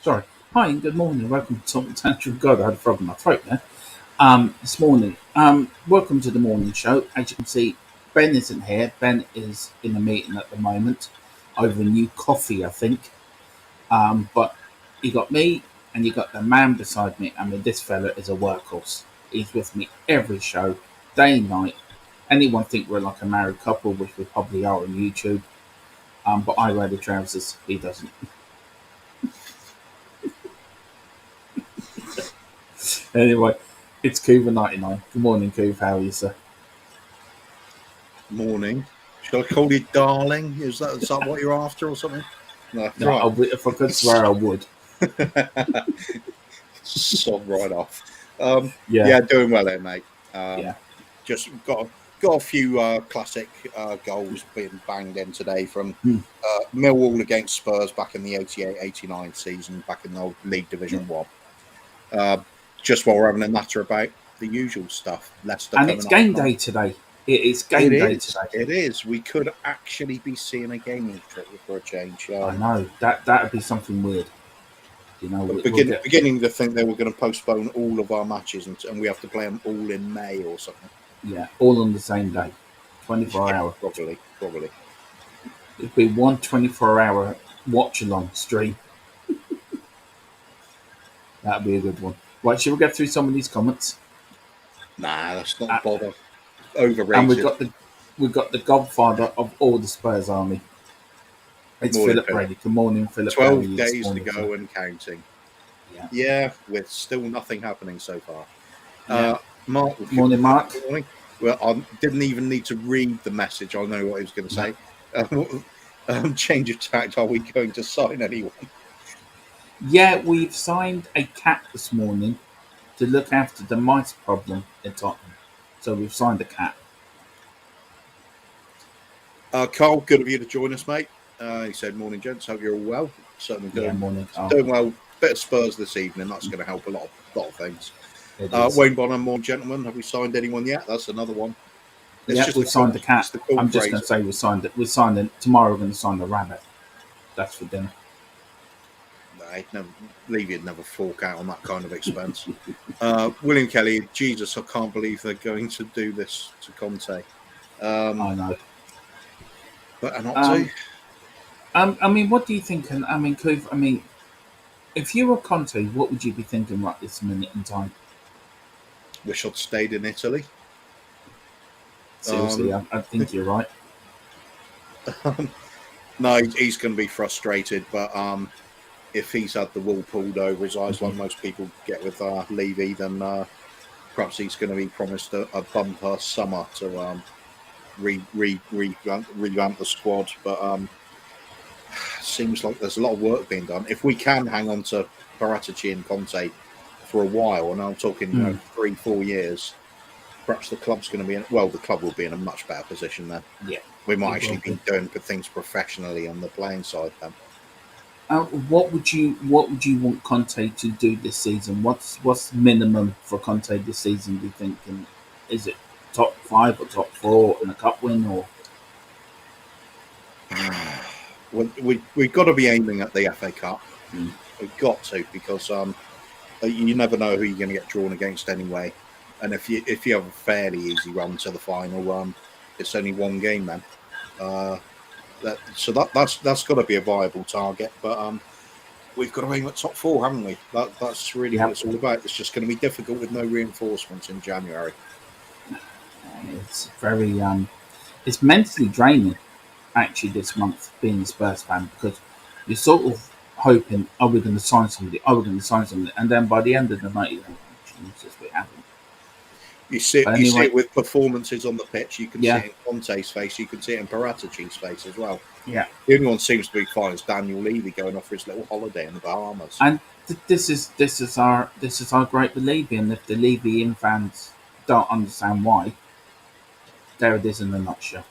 Sorry. Hi and good morning. Welcome to Tantrum. God, I had a frog in my throat there. This morning. Welcome to the morning show. As you can see, Ben isn't here. Ben is in a meeting at the moment over a new coffee, I think. But you got me and you got the man beside me. I mean, this fella is a workhorse. He's with me every show, day and night. Anyone think we're like a married couple, which we probably are on YouTube. But I wear the trousers. He doesn't. Anyway, it's Coover99. Good morning, Coov. How are you, sir? Morning. Shall I call you darling? Is that what you're after or something? No, right. If I could swear, I would. Sod right off. Yeah, doing well there, mate. yeah. Just got a few classic goals being banged in today from Millwall against Spurs back in the 88-89 season, back in the old League Division 1. Just while we're having a natter about the usual stuff. Leicester And it's game day today. It is game day today. It is. We could actually be seeing a gaming trip for a change. I know that would be something weird. You know, beginning to think they were going to postpone all of our matches and we have to play them all in May or something. Yeah, all on the same day, 24 hour. Probably. It'd be one 24-hour watch along stream. That'd be a good one. Right, shall we get through some of these comments? Nah, that's not bother. Overrated. And we've got the godfather of all the Spurs army. It's Philip Brady. Good morning, Philip. 12 days to go and counting. Yeah, with still nothing happening so far. Mark. Morning, Mark. Good morning. Well, I didn't even need to read the message. I know what he was going to say. Change of tact. Are we going to sign anyone? Yeah, we've signed a cat this morning to look after the mice problem in Tottenham. So we've signed a cat. Carl, good of you to join us, mate. He said, morning, gents. Hope you're all well. Certainly doing, morning, Carl. Doing well. Bit of Spurs this evening. That's going to help a lot of things. Wayne Bonham, morning, gentlemen. Have we signed anyone yet? That's another one. We've signed the cat. I'm just going to say we signed it. We're signing tomorrow. We're going to sign the rabbit. That's for dinner. You'd never fork out on that kind of expense. William Kelly, Jesus, I can't believe they're going to do this to Conte. I know. But not to. I mean, what do you think? I mean, Clive, if you were Conte, what would you be thinking right this minute in time? Wish I'd stayed in Italy. Seriously, I think you're right. No, he's going to be frustrated, but if he's had the wool pulled over his eyes like most people get with Levy, then perhaps he's going to be promised a bumper summer to revamp the squad. But seems like there's a lot of work being done. If we can hang on to Paratici and Conte for a while, and I'm talking 3-4 years, perhaps the club's going to be the club will be in a much better position then. Yeah, we might actually be doing things professionally on the playing side then. What would you want Conte to do this season? What's minimum for Conte this season? Do you think? And is it top 5 or top 4 in a cup win or? We've got to be aiming at the FA Cup. We've got to, because you never know who you're going to get drawn against anyway. And if you have a fairly easy run to the final, it's only one game then. That's got to be a viable target. But we've got to aim at top 4, haven't we? That's really what it's all about. It's just going to be difficult with no reinforcements in January. It's very it's mentally draining actually this month being a Spurs fan, because you're sort of hoping, are we going to sign somebody? And then by the end of the night, you go, Jesus, we haven't. You see it with performances on the pitch. You can see it in Conte's face. You can see it in Paratici's face as well. Yeah. The only one seems to be fine is Daniel Levy going off for his little holiday in the Bahamas. And this is our great Levy. And if the Levy fans don't understand why, there it is in a nutshell.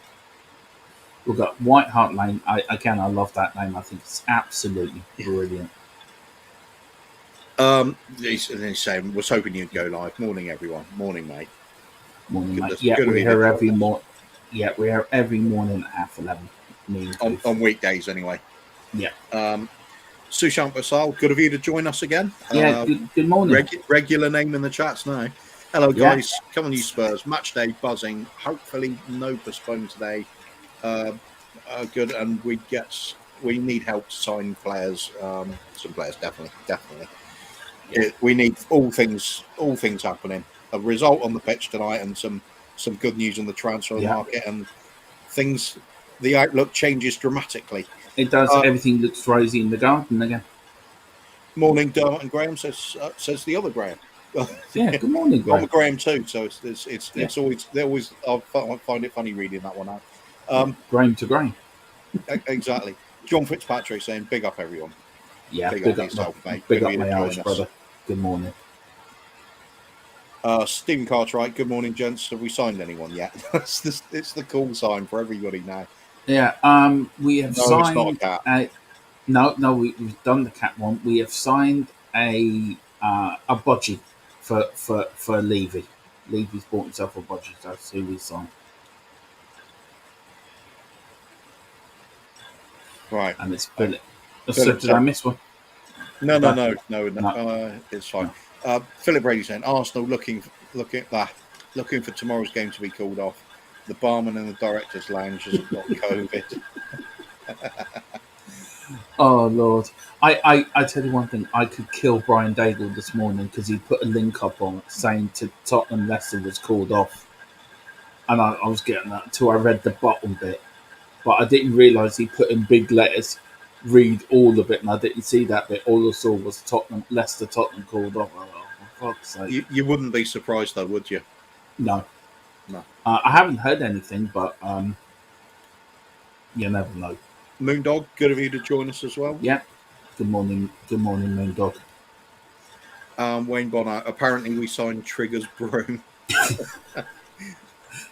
We've got White Hart Lane. I love that name. I think it's absolutely brilliant. He's saying, was hoping you'd go live. Morning, everyone. Morning, mate. Morning, mate. Yeah, we're here every morning. Yeah, we're here every morning at 11:30. On weekdays, anyway. Yeah. Sushant Vasal, good of you to join us again. Yeah, good morning. Regular name in the chats now. Hello, Yeah. guys. Come on, you Spurs. Match day buzzing. Hopefully, no postpone today. Good, and we need help to sign players. Some players, definitely. Yeah. We need all things happening. A result on the pitch tonight, and some good news on the transfer Yeah. market, and things. The outlook changes dramatically. It does. Everything looks rosy in the garden again. Morning, Dermot and Graham says the other Graham. Yeah. Good morning, I'm a Graham. Graham too, so it's always they always I find it funny reading that one out. Graham to Graham. Exactly. John Fitzpatrick saying, "Big up everyone." Yeah. Big up yourself, mate. Big Good of up you my to Irish join us. brother. Good morning. Stephen Cartwright, good morning, gents. Have we signed anyone yet? it's the call sign for everybody now. Yeah. We have No, it's signed not a cat. No. We've done the cat one. We have signed a budgie for Levy. Levy's bought himself a budgie. That's who we signed. Right. And it's Philip. So Philip, did I miss one? No. No. It's fine. Philip Brady saying Arsenal looking for tomorrow's game to be called off. The barman in the director's lounge has got COVID. Oh Lord! I tell you one thing. I could kill Brian Daigle this morning because he put a link up on it saying to Tottenham Leicester was called off, and I was getting that until I read the bottom bit, but I didn't realise he put in big letters. Read all of it, and I didn't see that bit. All I saw was Leicester Tottenham called off. Oh, for fuck's sake! You wouldn't be surprised though, would you? No. No. I haven't heard anything, but you never know. Moondog, good of you to join us as well. Yeah. Good morning, Moondog. Wayne Bonner, apparently we signed Trigger's broom.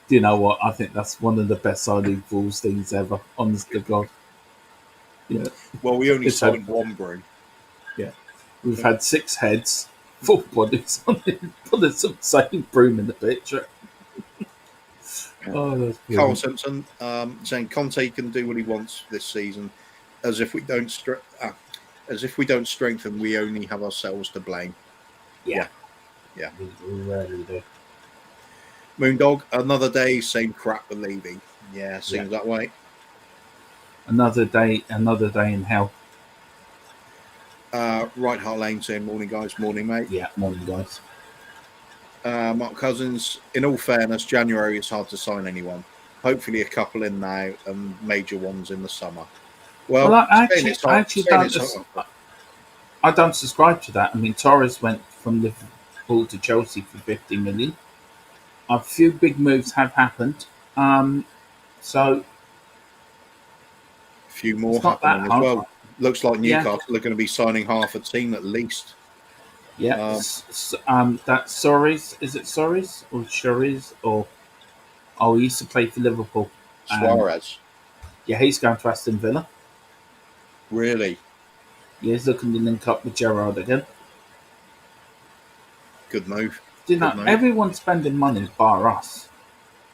Do you know what? I think that's one of the best signing Bulls things ever. Honest to God. Yeah. Well, we only signed one broom. Yeah. We've had 6 heads, 4 bodies on it, putting some same broom in the picture. Oh, that's brilliant. Carl Simpson saying Conte can do what he wants this season. As if we don't strengthen, we only have ourselves to blame. Yeah. We really do. Moondog, another day, same crap with Levy. Yeah, seems that way. Another day in hell. Right Heart Lane saying, morning guys, morning mate. Yeah, morning guys. Mark Cousins, in all fairness, January it's hard to sign anyone. Hopefully a couple in now and major ones in the summer. Well I don't subscribe to that. I mean, Torres went from Liverpool to Chelsea for 50 million. A few big moves have happened. So a few more happening as well. Looks like Newcastle are going to be signing half a team at least. Yeah, that's Soares. Is it Soares or Shariz or? Oh, he used to play for Liverpool. Suarez. Yeah, he's going to Aston Villa. Really? Yeah, he's looking to link up with Gerrard again. Good move. Do you know, everyone's spending money bar us.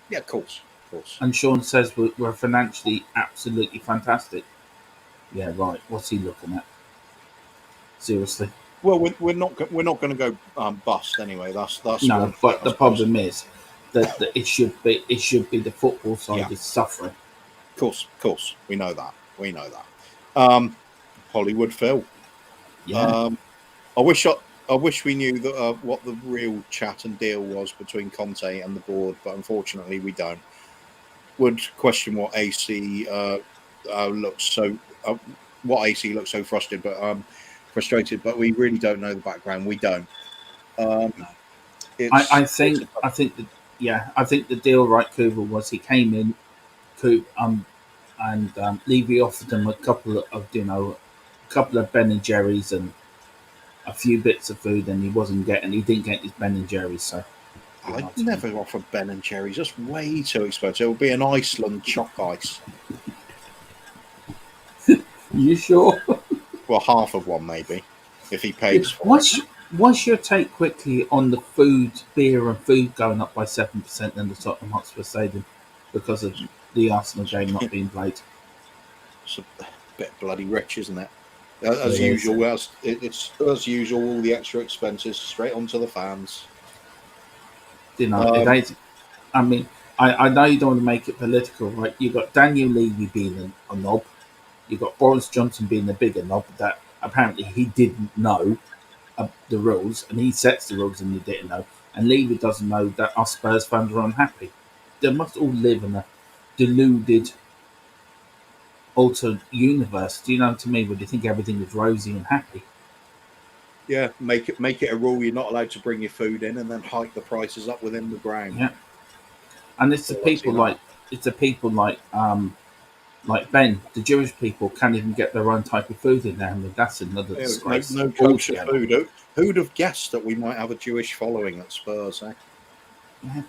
Yeah, of course. And Sean says we're financially absolutely fantastic. Yeah, right. What's he looking at? Seriously. Well, we're not going to go bust anyway. That's no. But the problem is that it should be the football side is suffering. Of course, we know that. Hollywood Phil. Yeah. I wish we knew that what the real chat and deal was between Conte and the board, but unfortunately we don't. Would question what AC looks so frustrated, but we really don't know the background. We don't. I think the deal, right, Cooper, was he came in, and Levy offered him a couple of Ben and Jerry's and a few bits of food, and he didn't get his Ben and Jerry's. So I'd never offer Ben and Jerry's. That's way too expensive. It would be an Iceland choc ice. You sure? Well, half of one maybe, if he pays for it. What's your take quickly on the beer and food going up by 7% in the Tottenham Hotspur Stadium because of the Arsenal game not being played? It's a bit bloody rich, isn't it? As It is. usual, it's as usual, all the extra expenses straight onto the fans. You know, it ain't. I mean, I know you don't want to make it political, right? You've got Daniel Levy being a knob. You've got Boris Johnson being the bigger knob that apparently he didn't know the rules, and he sets the rules and he didn't know. And Levy doesn't know that us Spurs fans are unhappy. They must all live in a deluded, altered universe. Do you know what I mean? Where they think everything is rosy and happy. Yeah, make it a rule. You're not allowed to bring your food in, and then hike the prices up within the ground. Yeah, and it's the So let's see people that. like Ben, the Jewish people can't even get their own type of food in there. I mean, that's another disgrace No kosher altogether. food. Who'd have guessed that we might have a Jewish following at Spurs? Eh? Yeah.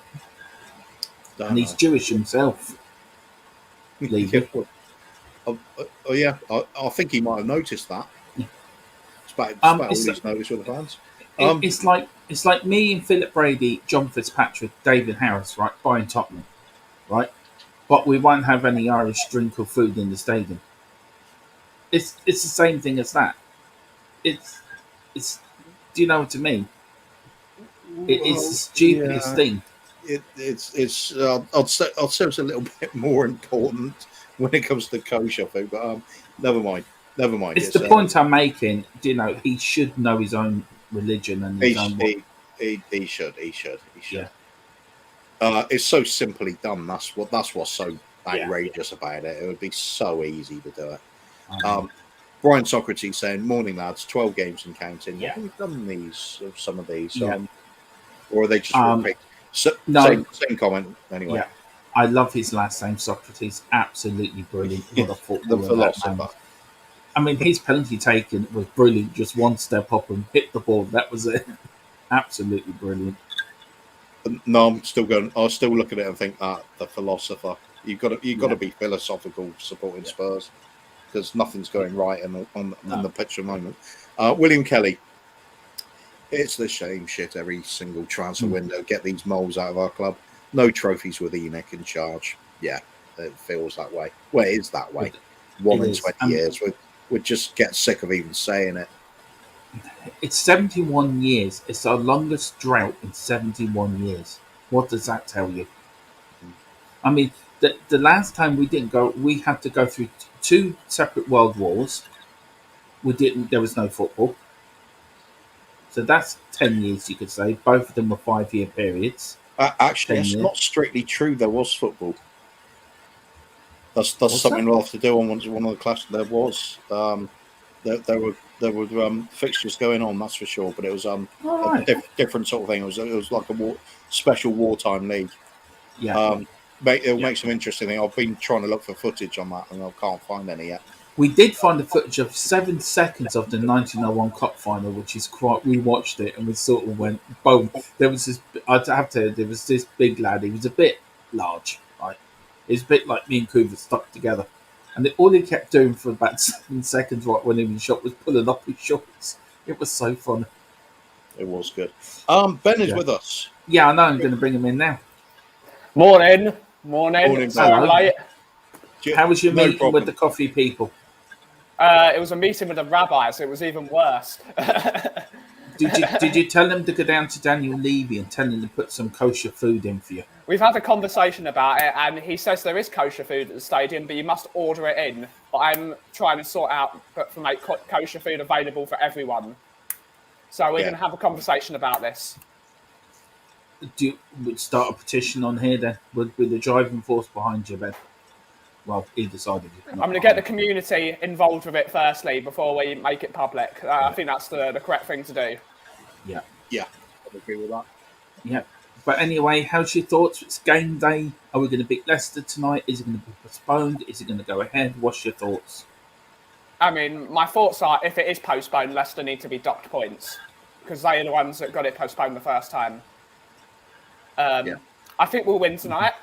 Don't And he's know. Jewish himself, Yeah, Levy. well, yeah. I think he might have noticed that. Yeah. It's about all It's he's noticed with the fans. it's like me and Philip Brady, John Fitzpatrick, David Harris, right, buying Tottenham, right? But we won't have any Irish drink or food in the stadium. It's the same thing as that. It's it's. Do you know what I mean? It's the Well, stupidest yeah. thing. It's I'd say it's a little bit more important when it comes to kosher food, but never mind, never mind. It's the point I'm making. You know, he should know his own religion and his own what. He should. Yeah, It's so simply done. What's so yeah. outrageous about it. It would be so easy to do it. Um, Brian Socrates saying, "Morning lads, 12 games and counting. Yeah. Have you done some of these? Yeah. Or are they just repeat?" No. Same comment anyway. Yeah, I love his last name, Socrates. Absolutely brilliant. What a The footballer philosopher. that man. I mean, his penalty taken was brilliant. Just one step up and hit the ball. That was it. Absolutely brilliant. No, I'm still going. I still look at it and think that the philosopher. You've got to be philosophical supporting Spurs because nothing's going right on the pitch at the moment. William Kelly. It's the same shit every single transfer window. Get these moles out of our club. No trophies with Enoch in charge. Yeah, it feels that way. Well, it is that way. One in 20 years. We'd just get sick of even saying it. It's 71 years. It's our longest drought in 71 years. What does that tell you? I mean, the last time we didn't go, we had to go through two separate world wars. We didn't. There was no football. So that's 10 years, you could say. Both of them were 5-year periods. Actually, that's not strictly true. There was football. That's something we'll have to do on one of the classes. There was. There were fixtures going on, that's for sure. But it was a different sort of thing. It was like a special wartime league. Yeah. It'll make some interesting things. I've been trying to look for footage on that, and I can't find any yet. We did find the footage of 7 seconds of the 1901 Cup final, which is quite. We watched it and we sort of went boom. There was this. I'd have to. There was this big lad. He was a bit large, right? He was a bit like me and Coover stuck together, and all he kept doing for about 7 seconds, right when he was shot, was pulling up his shorts. It was so funny. It was good. Ben is with us. Yeah, I know. I'm going to bring him in now. Morning. Hello. Late. How was your meeting with the coffee people? It was a meeting with the rabbis. It was even worse. Did you tell them to go down to Daniel Levy and tell him to put some kosher food in for you? We've had a conversation about it, and he says there is kosher food at the stadium, but you must order it in. But I'm trying to sort out to make kosher food available for everyone. So we're going to have a conversation about this. Do you start a petition on here then with the driving force behind you, Ben? Well, either side of you. I'm going to get the community involved with it firstly before we make it public. I think that's the correct thing to do. Yeah. I agree with that. Yeah. But anyway, how's your thoughts? It's game day. Are we going to beat Leicester tonight? Is it going to be postponed? Is it going to go ahead? What's your thoughts? I mean, my thoughts are if it is postponed, Leicester need to be docked points because they are the ones that got it postponed the first time. I think we'll win tonight.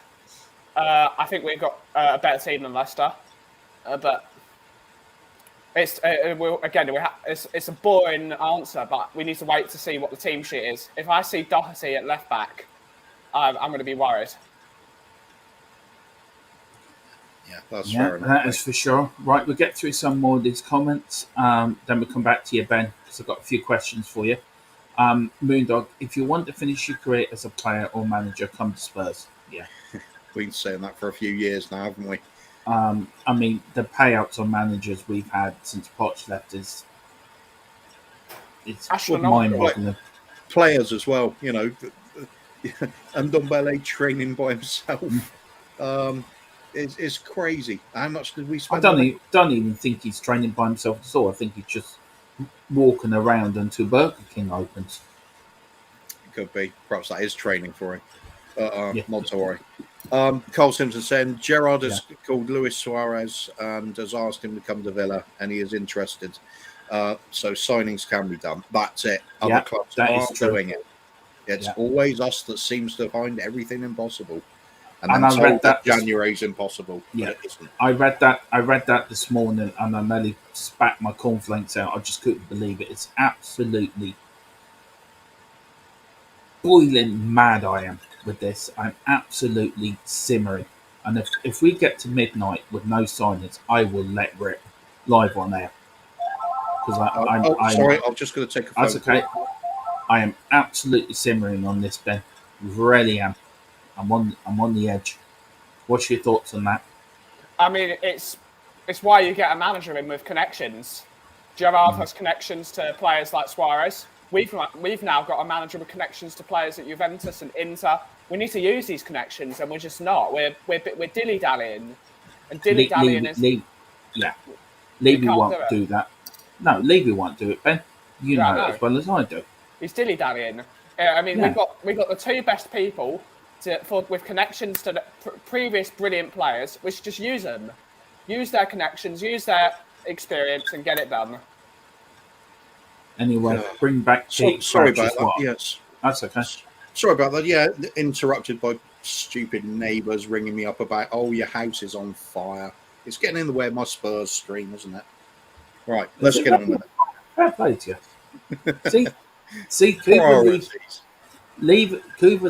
I think we've got a better team than Leicester, but it's a boring answer. But we need to wait to see what the team sheet is. If I see Doherty at left back, I'm going to be worried. Yeah, that's Yeah, fair enough. that is for sure. Right, we'll get through some more of these comments. Then we'll come back to you, Ben, because I've got a few questions for you. Moondog, if you want to finish your career as a player or manager, come to Spurs. Yeah. We've been saying that for a few years now, haven't we? I mean, the payouts on managers we've had since Poch left is it's Astronomical. mind-boggling. Players as well, you know, and Ndombele training by himself. It's crazy. How much did we I spend? don't even think he's training by himself at all. I think he's just walking around until Burger King opens. Could be. Perhaps that is training for him. Yeah. Not to worry. Carl Simpson saying Gerrard has called Luis Suarez and has asked him to come to Villa, and he is interested. So signings can be done. That's it. Other clubs aren't doing it. It's always us that seems to find everything impossible, and then told that January's impossible. Yeah, but it isn't. I read that this morning, and I nearly spat my cornflakes out. I just couldn't believe it. It's absolutely boiling mad. I am with this. I'm absolutely simmering. And if we get to midnight with no signings, I will let rip live on air. Because I'm sorry, I'm just going to take a phone. That's okay. I am absolutely simmering on this, Ben. Really am. I'm on the edge. What's your thoughts on that? I mean, it's why you get a manager in with connections. Gerrard has connections to players like Suarez. We've now got a manager with connections to players at Juventus and Inter. We need to use these connections, and we're just not. We're dilly dallying, and dilly dallying is. Levy won't do that. No, Levy won't do it, Ben. You know it as well as I do. He's dilly dallying. I mean, we've got the two best people with connections to the previous brilliant players. We should just use them, use their connections, use their experience, and get it done. Anyway, bring back Pete. Sorry about that. Yes, that's okay. Sorry about that. Yeah, interrupted by stupid neighbours ringing me up about, oh, your house is on fire. It's getting in the way of my Spurs stream, isn't it? Right, let's get on with it. Fair play to you. See, Cooper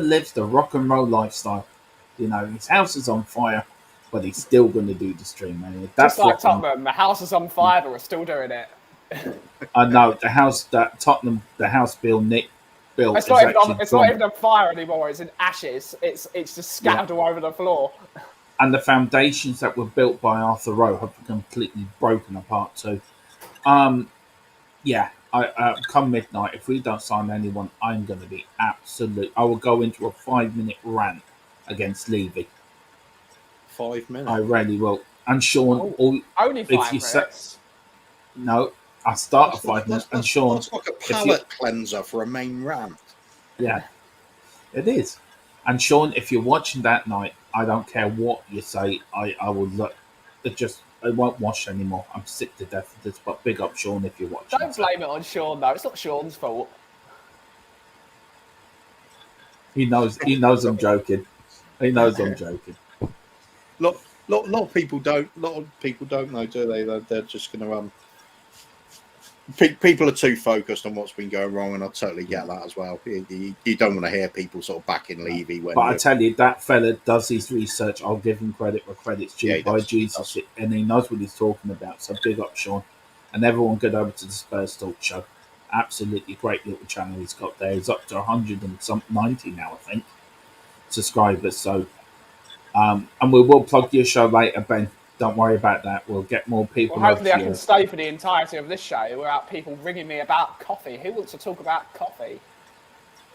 lives the rock and roll lifestyle. You know, his house is on fire, but he's still going to do the stream. Man. That's just like Tottenham. The house is on fire, but we're still doing it. I know the house that Tottenham, the house Nick built. It's not even on fire anymore. It's in ashes. It's just scattered all over the floor. And the foundations that were built by Arthur Rowe have completely broken apart too. Come midnight, if we don't sign anyone, I'm going to be absolute. I will go into a 5-minute rant against Levy. 5 minutes. I really will. And Sean, only 5 minutes. No, I start at 5 minutes. And Sean, that's like a palate cleanser for a main rant. Yeah, it is. And Sean, if you're watching that night, I don't care what you say. I will look. I won't watch anymore. I'm sick to death of this. But big up Sean if you're watching. Don't blame it on Sean though. It's not Sean's fault. He knows I'm joking. He knows I'm joking. Lot of people don't know, do they? They're just going to people are too focused on what's been going wrong, and I totally get that as well. You don't want to hear people sort of backing Levy. But I tell you, that fella does his research. I'll give him credit where credit's due. By Jesus, and he knows what he's talking about. So big up, Sean, and everyone get over to the Spurs Talk Show. Absolutely great little channel he's got there. He's up to 190 now, I think, subscribers. So, and we will plug your show later, Ben. Don't worry about that. We'll get more people. Well, hopefully I can stay for the entirety of this show without people ringing me about coffee. Who wants to talk about coffee?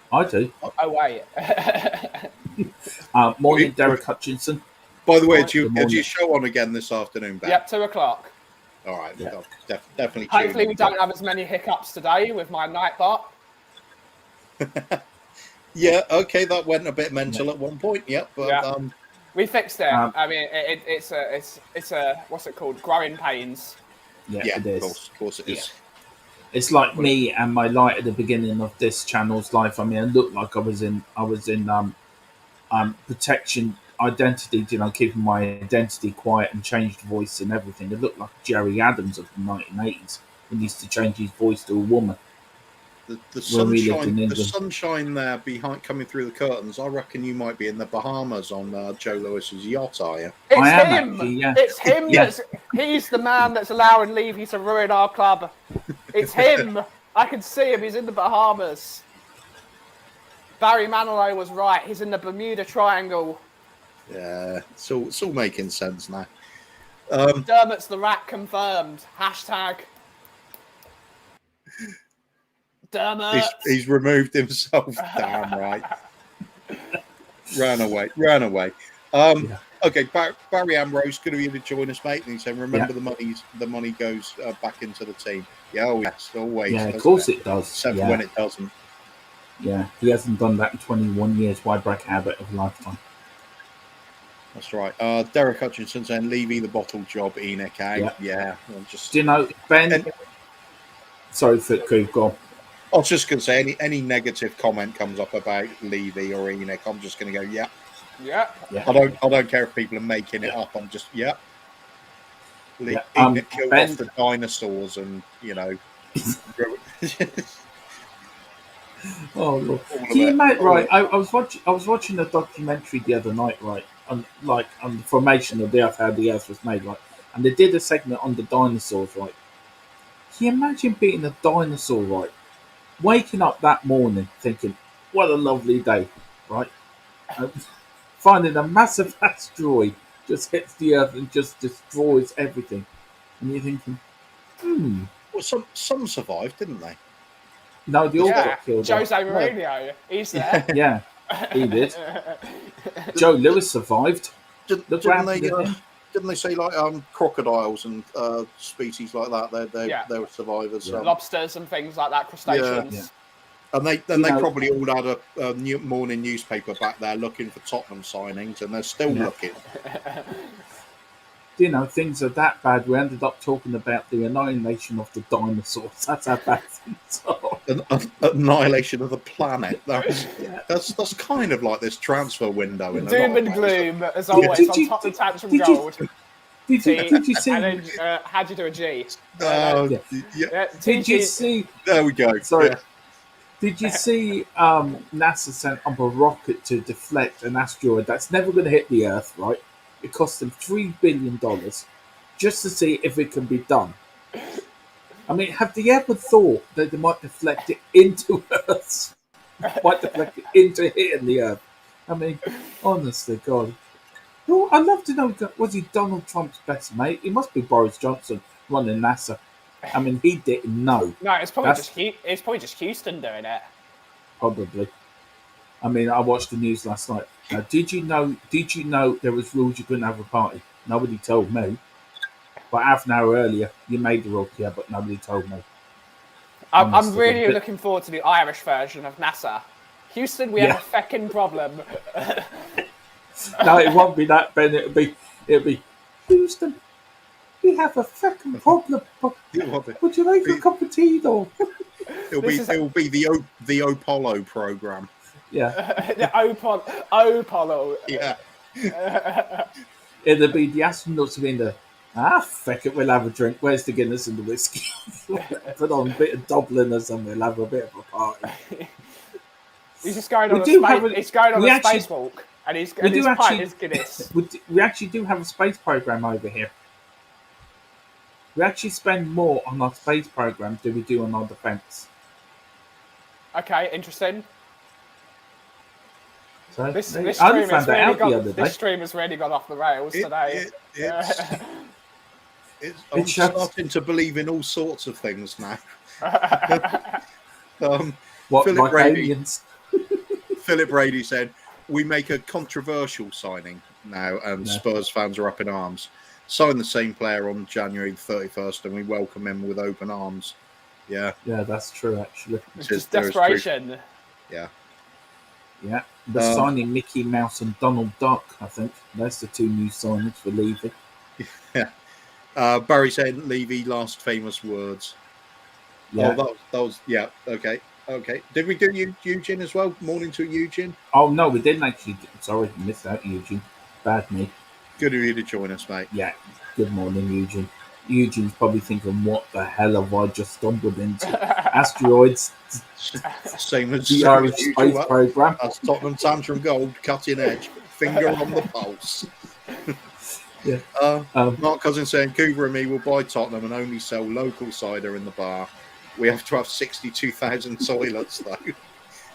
I do. Oh, wait. Morning, Derek Hutchinson. By the way, is your show on again this afternoon, Ben? Yep, 2 o'clock. All right. Yeah. Definitely. Hopefully we don't have as many hiccups today with my Nightbot. Yeah, okay, that went a bit mental at one point. Yep, but we fixed it. I mean, it's a what's it called? Growing pains. Yeah, it is. Of course it is. Yeah. It's like me and my light at the beginning of this channel's life. I mean, I looked like I was in protection identity, keeping my identity quiet and changed voice and everything. It looked like Jerry Adams of the 1980s when he used to change his voice to a woman. The when we lived in sunshine, the England. sunshine there behind coming through the curtains. I reckon you might be in the Bahamas on Joe Lewis's yacht, are you? It's I am him. actually, yeah. It's him. Yeah. He's the man that's allowing Levy to ruin our club. It's him. I can see him. He's in the Bahamas. Barry Manilow was right. He's in the Bermuda Triangle. Yeah, it's all making sense now. Dermot's the rat confirmed. Hashtag. Dermot. He's removed himself. Damn right. Ran away. Okay, Barry Ambrose, good of you to join us, mate. And he said, "Remember the money goes back into the team." Yeah, oh yes, always. Yeah, of course it does. Except yeah. when it doesn't. Yeah, he hasn't done that in 21 years. Why break a habit of a lifetime? That's right. Derek Hutchinson saying, "Levy the bottle job, Enoch out." Yeah. Do you know, Ben? Sorry, go on. I was just going to say, any negative comment comes up about Levy or Enoch, I'm just going to go, yeah. I don't care if people are making it up. I'm just, Enoch killed off the dinosaurs, and Oh Lord! Can you imagine? Right, I was watching a documentary the other night, right, on the formation of the Earth, how the Earth was made, right, and they did a segment on the dinosaurs, right. Can you imagine being a dinosaur, right? Waking up that morning thinking, what a lovely day, right? Finding a massive asteroid just hits the Earth and just destroys everything. And you're thinking, Well, some survived, didn't they? No, they all got killed. Jose Mourinho, he's there. Yeah, he did. Joe Lewis survived. Didn't they say like crocodiles and species like that? They were survivors. Lobsters and things like that, crustaceans. Yeah. And they probably all had a morning newspaper back there looking for Tottenham signings, and they're still looking. Things are that bad. We ended up talking about the annihilation of the dinosaurs. That's how bad things are. Annihilation of the planet. That's kind of like this transfer window. In Doom and gloom, as always, on top of Tantrum Gold. Did you see? And then, how'd you do a G? Did you see? There we go. Sorry. Yeah. Did you see NASA sent up a rocket to deflect an asteroid that's never going to hit the Earth, right? It cost them $3 billion just to see if it can be done. I mean, have they ever thought that they might deflect it into Earth? Might deflect it into hitting the Earth? I mean, honestly, God. Well, I'd love to know, was he Donald Trump's best mate? He must be Boris Johnson running NASA. I mean, he didn't know. No, it's probably just Houston doing it. Probably. I mean, I watched the news last night. Did you know there was rules you couldn't have a party? Nobody told me. But half an hour earlier, you made the rule, but nobody told me. I'm really looking forward to the Irish version of NASA. Houston, we have a feckin' problem. No, it won't be that, Ben. It'll be Houston. We have a fucking problem. Would you like a cup of tea, though? It'll be the Apollo program. Yeah. The Apollo. Yeah. It'll be the astronauts being the feck it, we'll have a drink. Where's the Guinness and the whiskey? Put on a bit of Dubliners and we'll have a bit of a party. He's just going on a spacewalk. And his pint is Guinness. We actually do have a space program over here. We actually spend more on our space program than we do on our defence. Okay, interesting. So this stream has really gone off the rails today. I'm starting to believe in all sorts of things now. Philip Brady said, we make a controversial signing now, and Spurs fans are up in arms. Sign the same player on January 31st, and we welcome him with open arms. Yeah. Yeah, that's true, actually. It's just desperation. Yeah. Yeah. They're signing Mickey Mouse and Donald Duck, I think. That's the two new signings for Levy. Yeah. Barry said Levy last famous words. Yeah. Oh, that was yeah, okay. Okay. Did we do Eugene as well? Morning to Eugene? Oh, no, we didn't actually. Sorry, missed out, Eugene. Bad me. Good of you to join us, mate. Yeah. Good morning, Eugene. Eugene's probably thinking, what the hell have I just stumbled into? asteroids, Same as the Irish space usual, program. that's Tottenham Tantrum Gold, cutting edge, finger on the pulse. Yeah. Mark Cousins saying, Coover and me will buy Tottenham and only sell local cider in the bar. We have to have 62,000 toilets, though.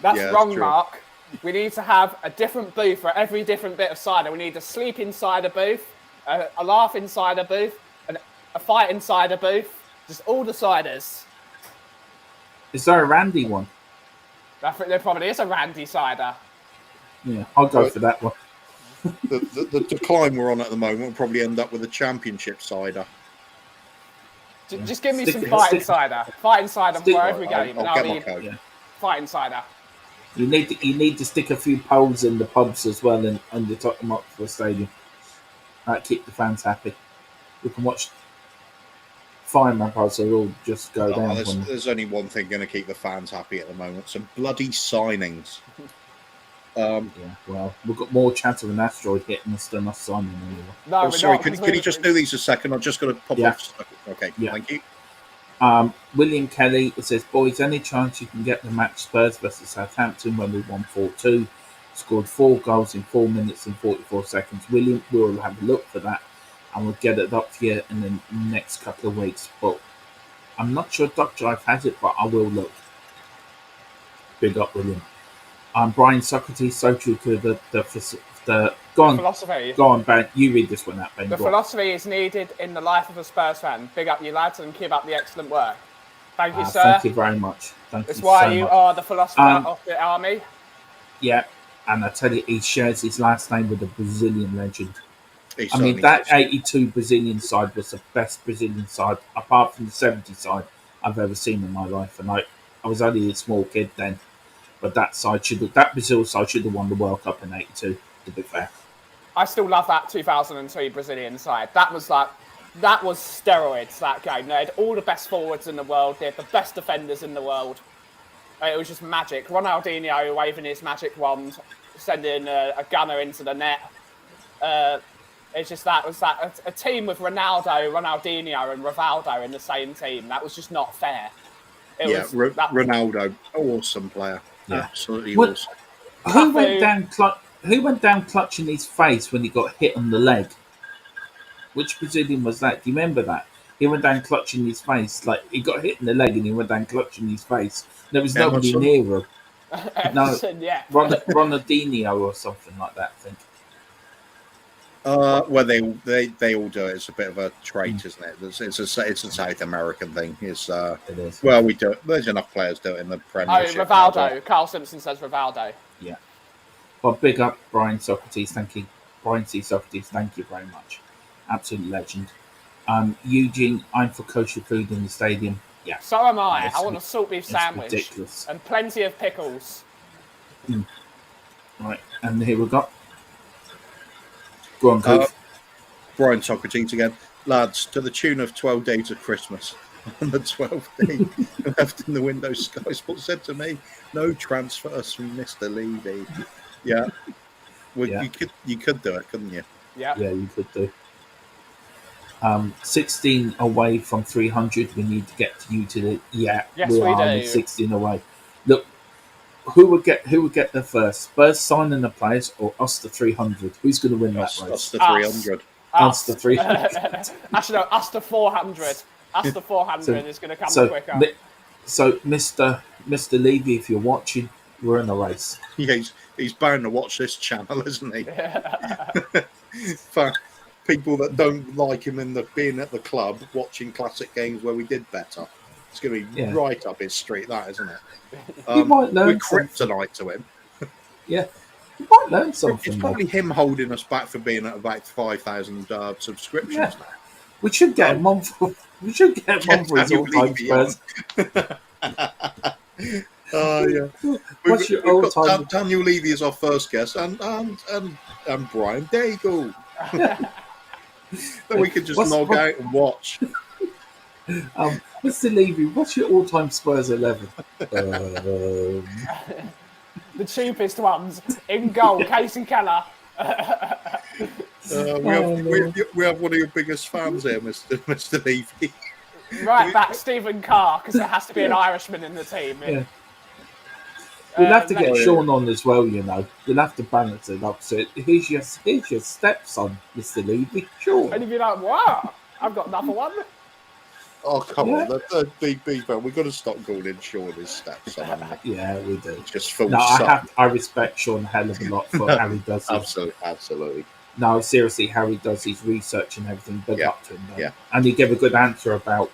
That's wrong, true. Mark. We need to have a different booth for every different bit of cider. We need a sleeping cider booth, a laughing cider booth, and a fighting cider booth. Just all the ciders. Is there a Randy one? There probably is a Randy cider. Yeah, I'll go for that one. The decline we're on at the moment will probably end up with a championship cider. Just give me some fighting cider. Fighting cider for every game. I'll get my code. Yeah. Fighting cider. You need to stick a few poles in the pubs as well and to top them up for the stadium. Keep the fans happy. We can watch fireman pods will all just go down. There's only one thing going to keep the fans happy at the moment: some bloody signings. Yeah, well, we've got more chance of an asteroid hitting us than us signing anyway. No, sorry, can you just do these a second? I'm just going to pop off. Okay, thank you. William Kelly, it says, boys, any chance you can get the match Spurs versus Southampton when we won 4-2? Scored 4 goals in 4 minutes and 44 seconds. William, we'll have a look for that and we'll get it up here in the next couple of weeks. But I'm not sure Duck Drive has it, but I will look. Big up, William. Brian Socrates, so true to the go on, philosophy. Go on, Ben. You read this one out, Ben. The philosophy is needed in the life of a Spurs fan. Big up you lads and keep up the excellent work. Thank you, sir. Thank you very much. That's why you are the philosopher of the army. Yeah, and I tell you, he shares his last name with a Brazilian legend. I mean, that 82 Brazilian side was the best Brazilian side, apart from the 70 side, I've ever seen in my life. And I was only a small kid then. But that Brazil side should have won the World Cup in '82. To be fair, I still love that 2002 Brazilian side. That was steroids. That game. They had all the best forwards in the world. They had the best defenders in the world. It was just magic. Ronaldinho waving his magic wand, sending a gunner into the net. It's just a team with Ronaldo, Ronaldinho, and Rivaldo in the same team. That was just not fair. Ronaldo, awesome player. Yeah. Absolutely awesome. Who went down clutching his face when he got hit on the leg? Which Brazilian was that? Do you remember that? He went down clutching his face. Like, he got hit in the leg and he went down clutching his face. There was nobody near him. No, yeah. Ronaldinho or something like that, I think. Well, they all do it. It's a bit of a trait, isn't it? It's a South American thing. It is. Well, we do it. There's enough players do it in the Premiership. Oh, Rivaldo. Carl Simpson says Rivaldo. Yeah. Well, big up Brian Socrates. Thank you, Brian C. Socrates. Thank you very much. Absolute legend. Eugene, I'm for kosher food in the stadium. Yeah. So am I. I want a salt beef sandwich. Ridiculous. And plenty of pickles. Right, and here we go. Go on, Coach. Brian Socrates again. Lads, to the tune of 12 Days of Christmas, on the 12th day left in the window, Sky Sports said to me, no transfers from Mr. Levy. Yeah. Well, yeah. You could do it, couldn't you? Yeah. Yeah, you could do. 16 away from 300. We need to get to you to the... Yeah, yes, we do. 16 away. Look, who would get there first? Spurs signing the players or us the 300? Who's going to win that race? Us the 300. Us the 300. Actually, no, us the 400. Us the 400 is going to come quicker. So, Mr. Levy, if you're watching, we're in a race. Yeah, he's bound to watch this channel, isn't he? For people that don't like him being at the club, watching classic games where we did better. It's going to be right up his street, that, isn't it? You might learn we're kryptonite to him. Yeah. You might learn something. It's probably him holding us back for being at about 5,000 subscriptions now. We should get him on for his all-time Spurs. What's your all-time? Daniel Levy is our first guest, and Brian Daigle. Then we could just log out and watch. Mr. Levy, what's your all-time Spurs 11? The cheapest ones in goal, Casey Keller. We have one of your biggest fans here, Mr. Levy. Right back Stephen Carr, because there has to be an Irishman in the team. Yeah. We'll have to get Maybe- Sean on as well, you know. We'll have to balance it up. So here's your stepson, Mr. Levy. Sure. And you'd be like, wow, I've got another one. Oh, come Yeah. on. The BB, we've got to stop calling Sean his stepson. haven't we? Yeah, we do. Just full No, suck. I respect Sean a hell of a lot for how he does his. Absolutely. No, seriously, how he does his research and everything. Big Yeah. up to him. Though. Yeah. And he gave a good answer about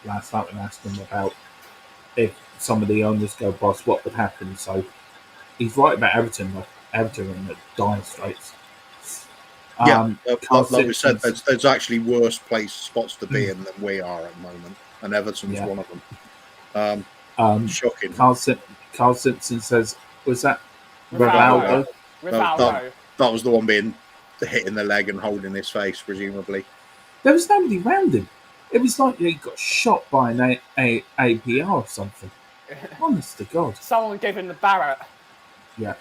last night when I asked him about if some of the owners go bust, what would happen. So he's right about Everton. Though. Everton in the dire straits. Like we said, there's actually worse spots to be in than we are at the moment, and Everton's one of them. Shocking. Carl Simpson says, "Was that Rivaldo? Rivaldo?" That was the one being hit in the leg and holding his face, presumably. There was nobody round him. It was like he got shot by an APR or something. Honest to God. Someone gave him the Barrett. Yeah.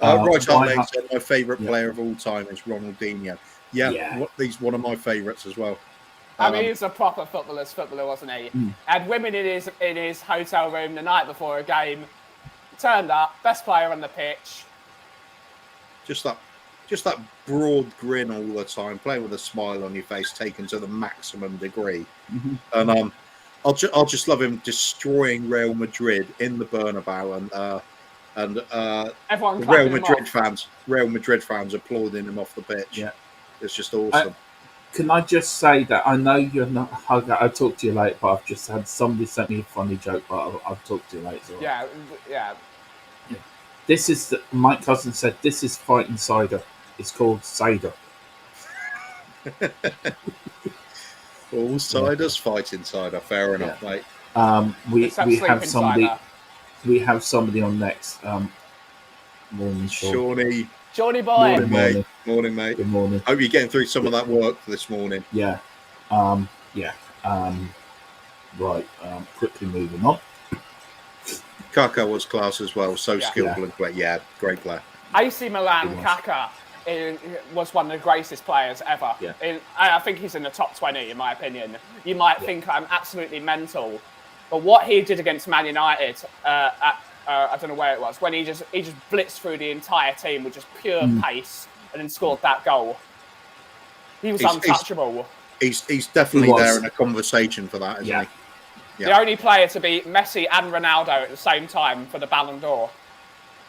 Right on, Leg said my favourite player of all time is Ronaldinho. He's one of my favourites as well. I mean, he's a proper footballer, wasn't he? Had women in his hotel room the night before a game. Turned up, best player on the pitch. Just that broad grin all the time, playing with a smile on your face, taken to the maximum degree. And I'll just love him destroying Real Madrid in the Bernabeu, and everyone Real Madrid fans applauding him off the pitch. Yeah, it's just awesome. Can I just say that I know you're not. I'll talk to you later, but I've just had somebody sent me a funny joke, but I'll talk to you later. Yeah. This is my cousin said. This is fighting cider. It's called cider. All ciders fighting cider. Fair enough, mate. We have somebody. We have somebody on next. Morning, Shawnee. Johnny boy. Morning, mate. Good morning. Hope you're getting through some of that work this morning. Yeah. Right. Quickly moving on. Kaka was class as well. So skillful and great. Yeah, great player. AC Milan Kaka was one of the greatest players ever. Yeah. I think he's in the top 20 in my opinion. You might think I'm absolutely mental, but what he did against Man United I don't know where it was, when he just blitzed through the entire team with just pure pace and then scored that goal. He was untouchable. He's definitely there in a conversation for that, isn't he? Yeah. The only player to beat Messi and Ronaldo at the same time for the Ballon d'Or.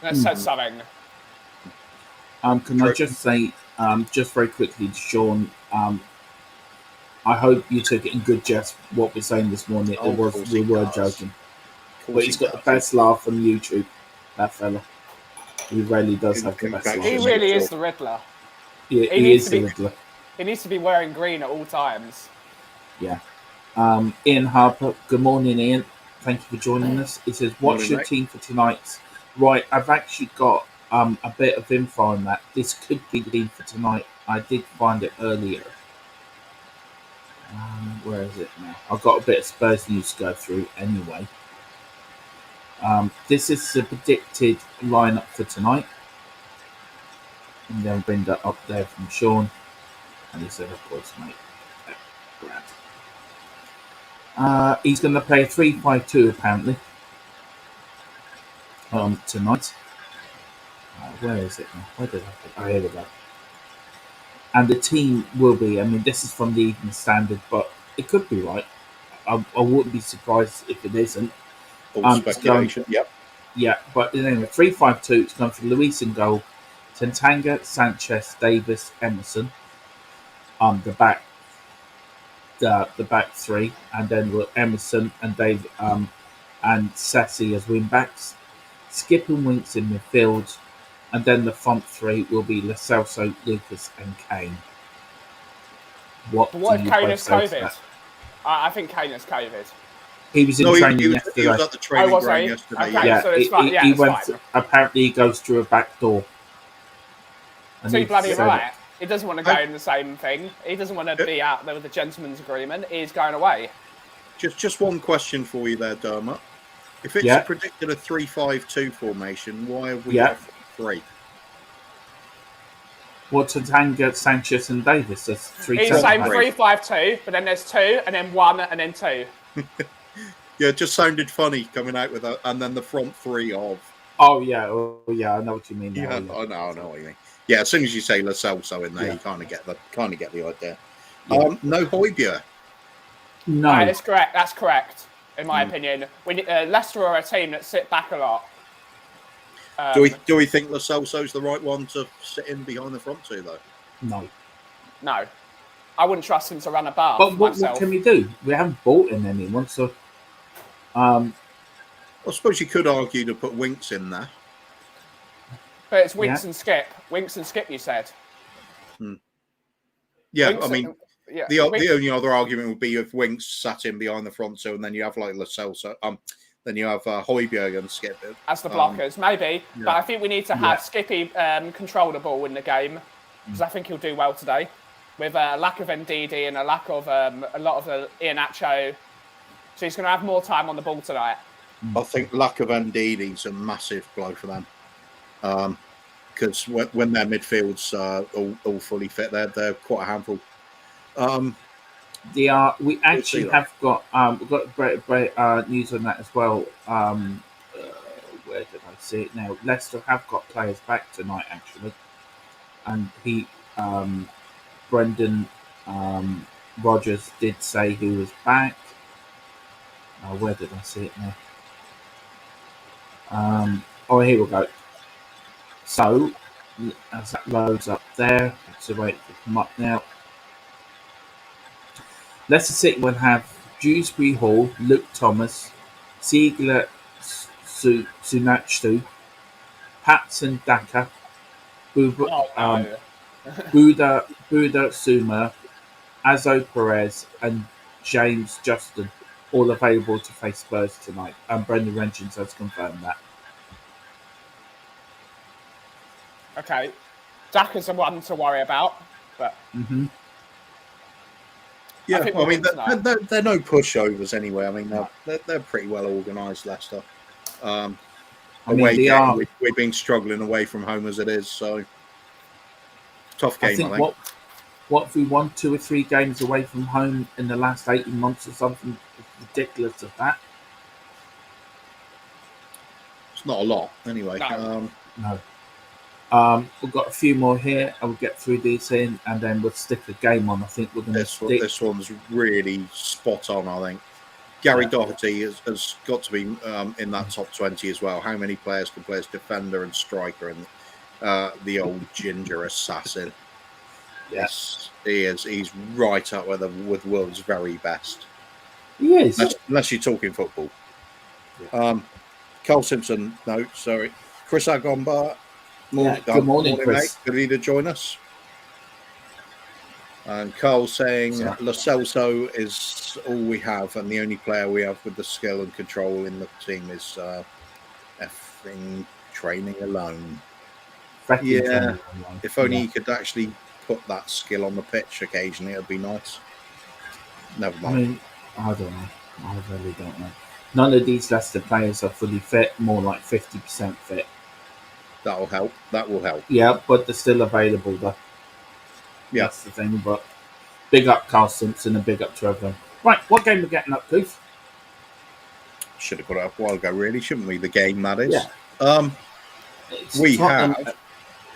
That says something. Can I just say, just very quickly, Sean, I hope you took it in good jest what we're saying this morning. We were joking. But he's got the best laugh on YouTube, that fella. He really does have the best laugh. He really is the Riddler. Yeah, he is the Riddler. He needs to be wearing green at all times. Yeah. Ian Harper, good morning, Ian. Thank you for joining us. He says, what's your team for tonight? Right, I've actually got a bit of info on that. This could be the team for tonight. I did find it earlier. Where is it now? I've got a bit of Spurs news to go through anyway. This is the predicted lineup for tonight. And then bring that up there from Sean. And he said, of course, mate. He's going to play a 3-5-2 apparently. Tonight. Where is it now? Where did I put it? Oh, here we go. And the team will be, I mean, this is from the Evening Standard, but it could be right. I wouldn't be surprised if it isn't. Speculation, Yeah, but anyway, 3-5-2. It's going for Luis in goal, Tantanga, Sanchez, Davis, Emerson. The back three, and then with Emerson and Dave and Sassy as wing backs. Skip and Winks in midfield, and then the front three will be Lo Celso, Lucas, and Kane. What if Kane is COVID? I think Kane is COVID. He was in training yesterday. He was at the training ground yesterday. Okay, yeah, so it's fine. He went. Apparently, he goes through a back door. So you're bloody right. He doesn't want to go in the same thing. He doesn't want to be out there with the gentleman's agreement. He's going away. Just one question for you there, Dermot. If it's predicted a 3-5-2 formation, why have we got 3? What Tantanga, Sanchez, and Davis? That's three. He's centre saying backs. 3-5-2, but then there's 2, and then 1, and then 2. Yeah, it just sounded funny coming out with that, and then the front three of. Oh yeah, I know what you mean. Yeah, Now, I know what you mean. Yeah, as soon as you say Lo Celso in there, Yeah. you kind of get the idea. Yeah. No Højbjerg. No, It's correct. That's correct, in my opinion. Leicester are a team that sit back a lot. Do we think Lo Celso's the right one to sit in behind the front two though? no. No. I wouldn't trust him to run a bar But what myself. can we do? We haven't bought in anyone, so. I suppose you could argue to put Winks in there. But it's Winks and Skip. Winks and Skip, you said. Yeah, Winks I mean, yeah, the only other argument would be if Winks sat in behind the front two, and then you have like Lo Celso, then you have Højbjerg and Skip as the blockers, maybe. Yeah. But I think we need to have Skippy control the ball in the game, because I think he'll do well today. With a lack of Ndidi and a lack of a lot of the Iheanacho. So he's going to have more time on the ball tonight. I think lack of Ndidi is a massive blow for them. Because when their midfield's all fully fit, they're quite a handful. We actually have got we've got great news on that as well. Where did I see it now? Leicester have got players back tonight actually, and Brendan Rodgers did say he was back. Where did I see it now? Here we go. So, as that loads up there, let's wait to come up now. Leicester City will have Dewsbury Hall, Luke Thomas, Ziegler Sunatsu, Patson Daka, Buda Suma, Azo Perez, and James Justin, all available to face Spurs tonight. And Brendan Renchins has confirmed that. Okay. Daka's the one to worry about, but... Yeah, I mean, they're no pushovers anyway. I mean, they're pretty well organised, Leicester. We've been struggling away from home as it is, so tough game, I think. What if we won 2 or 3 games away from home in the last 18 months or something ridiculous of that? It's not a lot, anyway. No. We've got a few more here. I'll get through these in, and then we'll stick a game on. I think we're going to This one's really spot on, I think. Gary Doherty has got to be in that top 20 as well. How many players can play as defender and striker and the old ginger assassin? Yes, he is. He's right up with the world's very best. He is. Unless you're talking football. Carl Simpson, no, sorry. Chris Agomba. Good morning, Chris. Mate. Good of you to join us. And Carl saying Lo Celso is all we have, and the only player we have with the skill and control in the team is effing training alone. If only he could actually put that skill on the pitch occasionally, it'd be nice. Never mind. I mean, I don't know. I really don't know. None of these Leicester players are fully fit, more like 50% fit. That will help. Yeah, but they're still available, though. Yeah. That's the thing, but big up Carl Simpson and big up to everyone. Right, what game are we getting up, Goof? Should have got it up a while ago, really, shouldn't we? The game, that is. Yeah. We have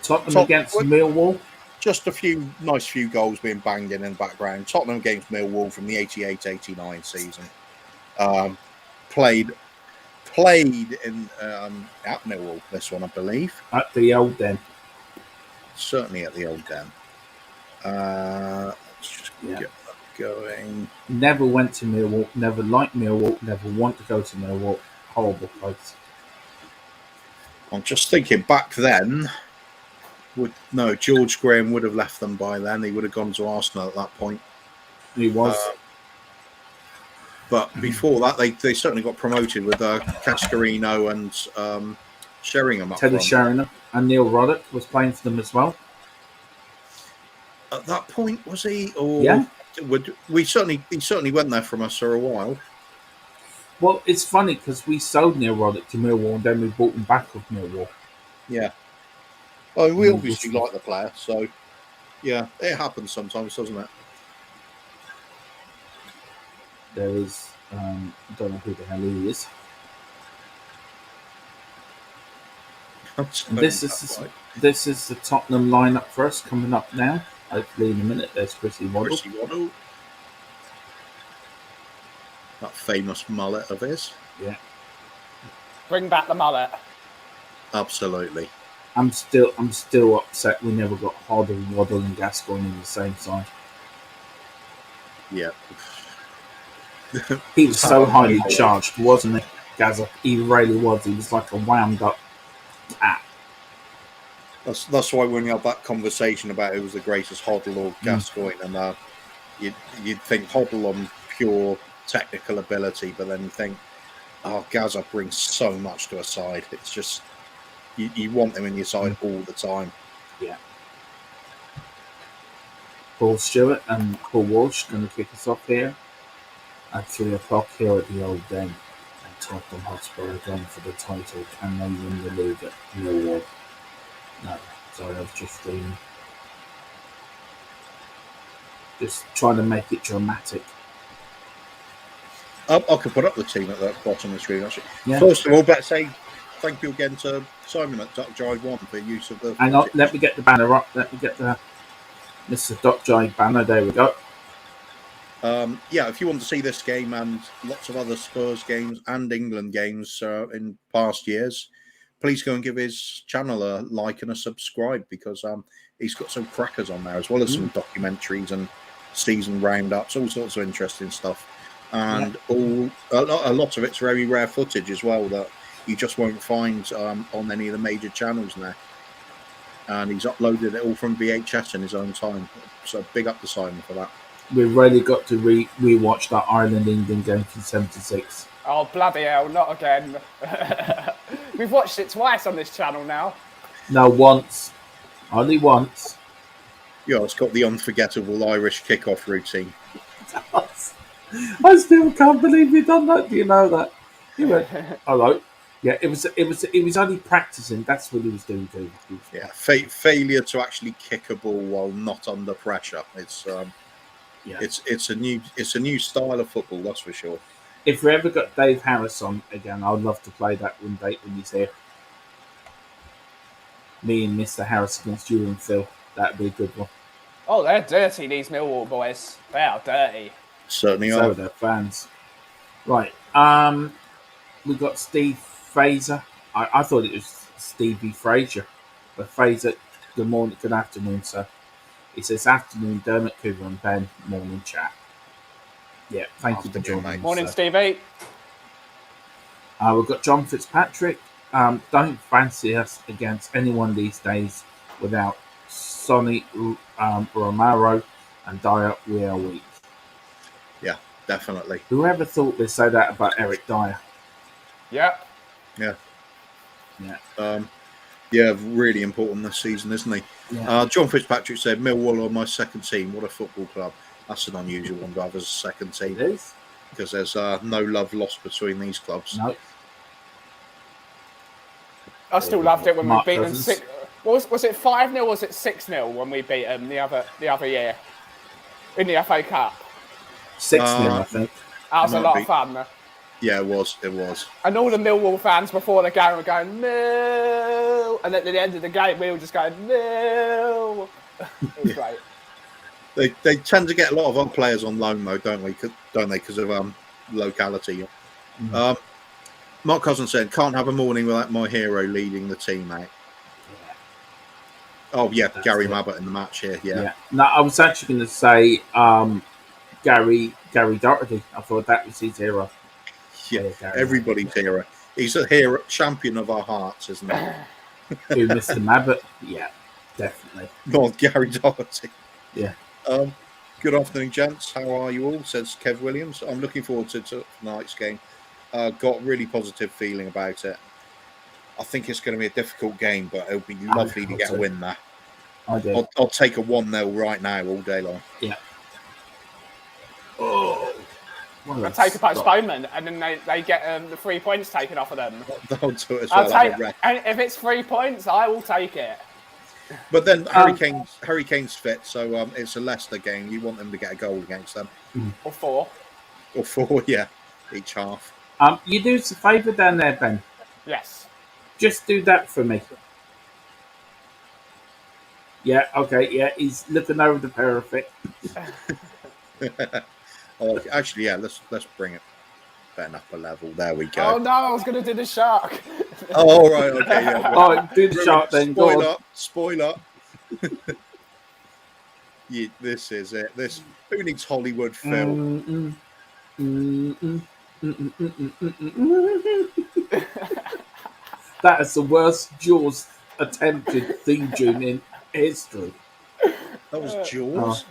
Tottenham against Millwall. Just a nice few goals being banged in the background. Tottenham against Millwall from the 88-89 season. Played in at Millwall, this one, I believe. At the Old Den. Certainly at the Old Den. Let's just get that going. Never went to Millwall, never liked Millwall, never want to go to Millwall. Horrible place. I'm just thinking back then, George Graham would have left them by then. He would have gone to Arsenal at that point. He was. But before that, they certainly got promoted with Cascarino and Sheringham up Teddy front. Sheringham and Neil Roddick was playing for them as well. At that point, was he? Or yeah. He certainly went there from us for a while. Well, it's funny because we sold Neil Roddick to Millwall and then we bought him back with Millwall. Yeah. Oh, we obviously like the player, so Yeah, it happens sometimes, doesn't it? There is, I don't know who the hell he is. And this is the Tottenham lineup for us coming up now. Hopefully in a minute. There's Chrissy Waddle. That famous mullet of his. Yeah. Bring back the mullet. Absolutely. I'm still upset we never got Hoddle, Waddle, and Gascoigne in the same side. Yeah. He was so highly charged, wasn't he, Gazza? He really was. He was like a wound up cat. That's why when you have that conversation about who was the greatest, Hoddle or Gascoigne, and you'd think Hoddle on pure technical ability, but then you think, oh, Gazza brings so much to a side. It's just you want him in your side all the time. Yeah. Paul Stewart and Paul Walsh going to kick us off here at 3 o'clock here at the Old Den. And Tottenham Hotspur again for the title. Can they win the league at Millwall? No. Sorry, I've just trying to make it dramatic. I could put up the team at the bottom of the screen, actually. Yeah. First of all, better say thank you again to Simon at Duck Jive 1 for use of the... Hang on, let me get the banner up. Let me get the Mr. Duck Jive banner. There we go. Yeah, if you want to see this game and lots of other Spurs games and England games in past years, please go and give his channel a like and a subscribe, because he's got some crackers on there, as well as some documentaries and season roundups, all sorts of interesting stuff. And a lot of it's very rare footage as well that you just won't find on any of the major channels now. And he's uploaded it all from VHS in his own time. So big up to Simon for that. We've really got to rewatch that Ireland-England game from '76. Oh, bloody hell, not again. We've watched it twice on this channel now. No, once. Only once. Yeah, it's got the unforgettable Irish kickoff routine. I still can't believe he done that. Do you know that? He went, hello. Yeah, it was only practicing. That's what he was doing. Yeah, failure to actually kick a ball while not under pressure. It's a new style of football, that's for sure. If we ever got Dave Harris on again, I'd love to play that one date when he's here. Me and Mr. Harris against you and Phil. That'd be a good one. Oh, they're dirty, these Millwall boys. They are dirty. Certainly So are. they're fans. Right. We got Steve Fraser. I thought it was Stevie Fraser. But Fraser, good morning, good afternoon, sir. He says, afternoon, Dermot, Cooper and Ben, morning chat. Yeah, thank you for joining. Morning, Stevie. We've got John Fitzpatrick. Don't fancy us against anyone these days without Sonny Romero and Dyer. We are weak. Yeah, definitely. Whoever thought they'd say that about Eric Dyer? Yeah. Yeah, really important this season, isn't he? Yeah. John Fitzpatrick said, Millwall are my second team. What a football club. That's an unusual one to have as a second team. It is. Because there's no love lost between these clubs. No. I still loved it when Mark we beat them Cousins. 6. Was it 5-0 or was it 6-0 when we beat them the other year in the FA Cup? 6-0, I think. That was a lot of fun. Yeah, it was. And all the Millwall fans before the game were going, Mill! And at the end of the game, we were just going, Mill! It was great. They tend to get a lot of other players on loan, though, don't they? Because of locality. Mark Cousins said, can't have a morning without my hero leading the team, mate. Oh, yeah, that's Gary Mabbott in the match here, yeah. No, I was actually going to say Gary Doherty. I thought that was his hero. Yeah, everybody's hero. He's a hero, champion of our hearts, isn't he? Who, Mr. Mabbott? Yeah, definitely. Not Gary Doherty. Yeah. Good afternoon, gents. How are you all? Says Kev Williams. I'm looking forward to tonight's game. Got a really positive feeling about it. I think it's going to be a difficult game, but it'll be lovely to get a win there. I'll take a 1-0 right now all day long. Yeah. Oh. I'll take a postponement, and then they get the 3 points taken off of them. They'll do it as well. And if it's 3 points, I will take it. But then Harry Kane's fit, so it's a Leicester game. You want them to get a goal against them, Or 4. or 4, yeah, each half. You do us a favour down there, Ben. Yes. Just do that for me. Yeah, okay, yeah, he's looking over the parapet. Oh, actually, yeah, let's bring it then up a level. There we go. Oh no, I was going to do the shark. Oh, right, okay, yeah. Well, All right, do the shark then. Go on. Spoiler. Yeah, this is it. Who needs Hollywood Phil? That is the worst Jaws attempted theme tune in history. That was Jaws.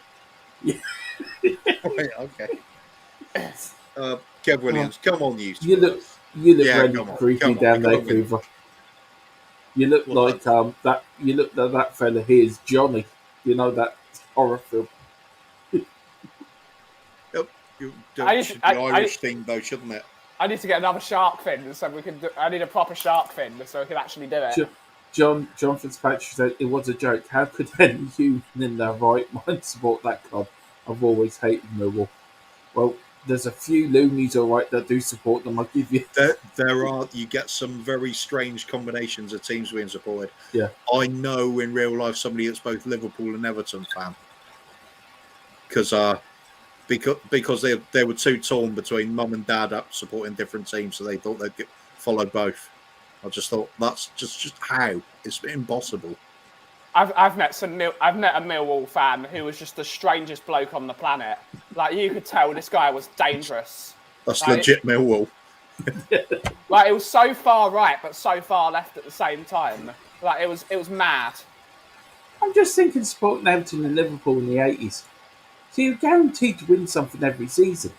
Yeah. Right, okay. Kev Williams, come on, you look Yeah, really come on, creepy come on, down we there, gotta win. Cooper. You look What's like that. You look like that fella here is Johnny. You know that horror film. Should be Irish thing though, shouldn't it? I need to get another shark fin so we can. I need a proper shark fin so we can actually do it. John Fitzpatrick said it was a joke. How could any human in their right mind support that club? I've always hated Millwall. Well, there's a few loonies, all right, that do support them. I'll give you. There are. You get some very strange combinations of teams being supported. Yeah. I know in real life somebody that's both Liverpool and Everton fan. Because they were too torn between mum and dad up supporting different teams, so they thought they'd follow both. I just thought that's just how it's impossible. I've met a Millwall fan who was just the strangest bloke on the planet. Like you could tell this guy was dangerous. That's legit Millwall. Like it was so far right but so far left at the same time. Like it was mad. I'm just thinking supporting Everton and Liverpool in the 80s. So you're guaranteed to win something every season.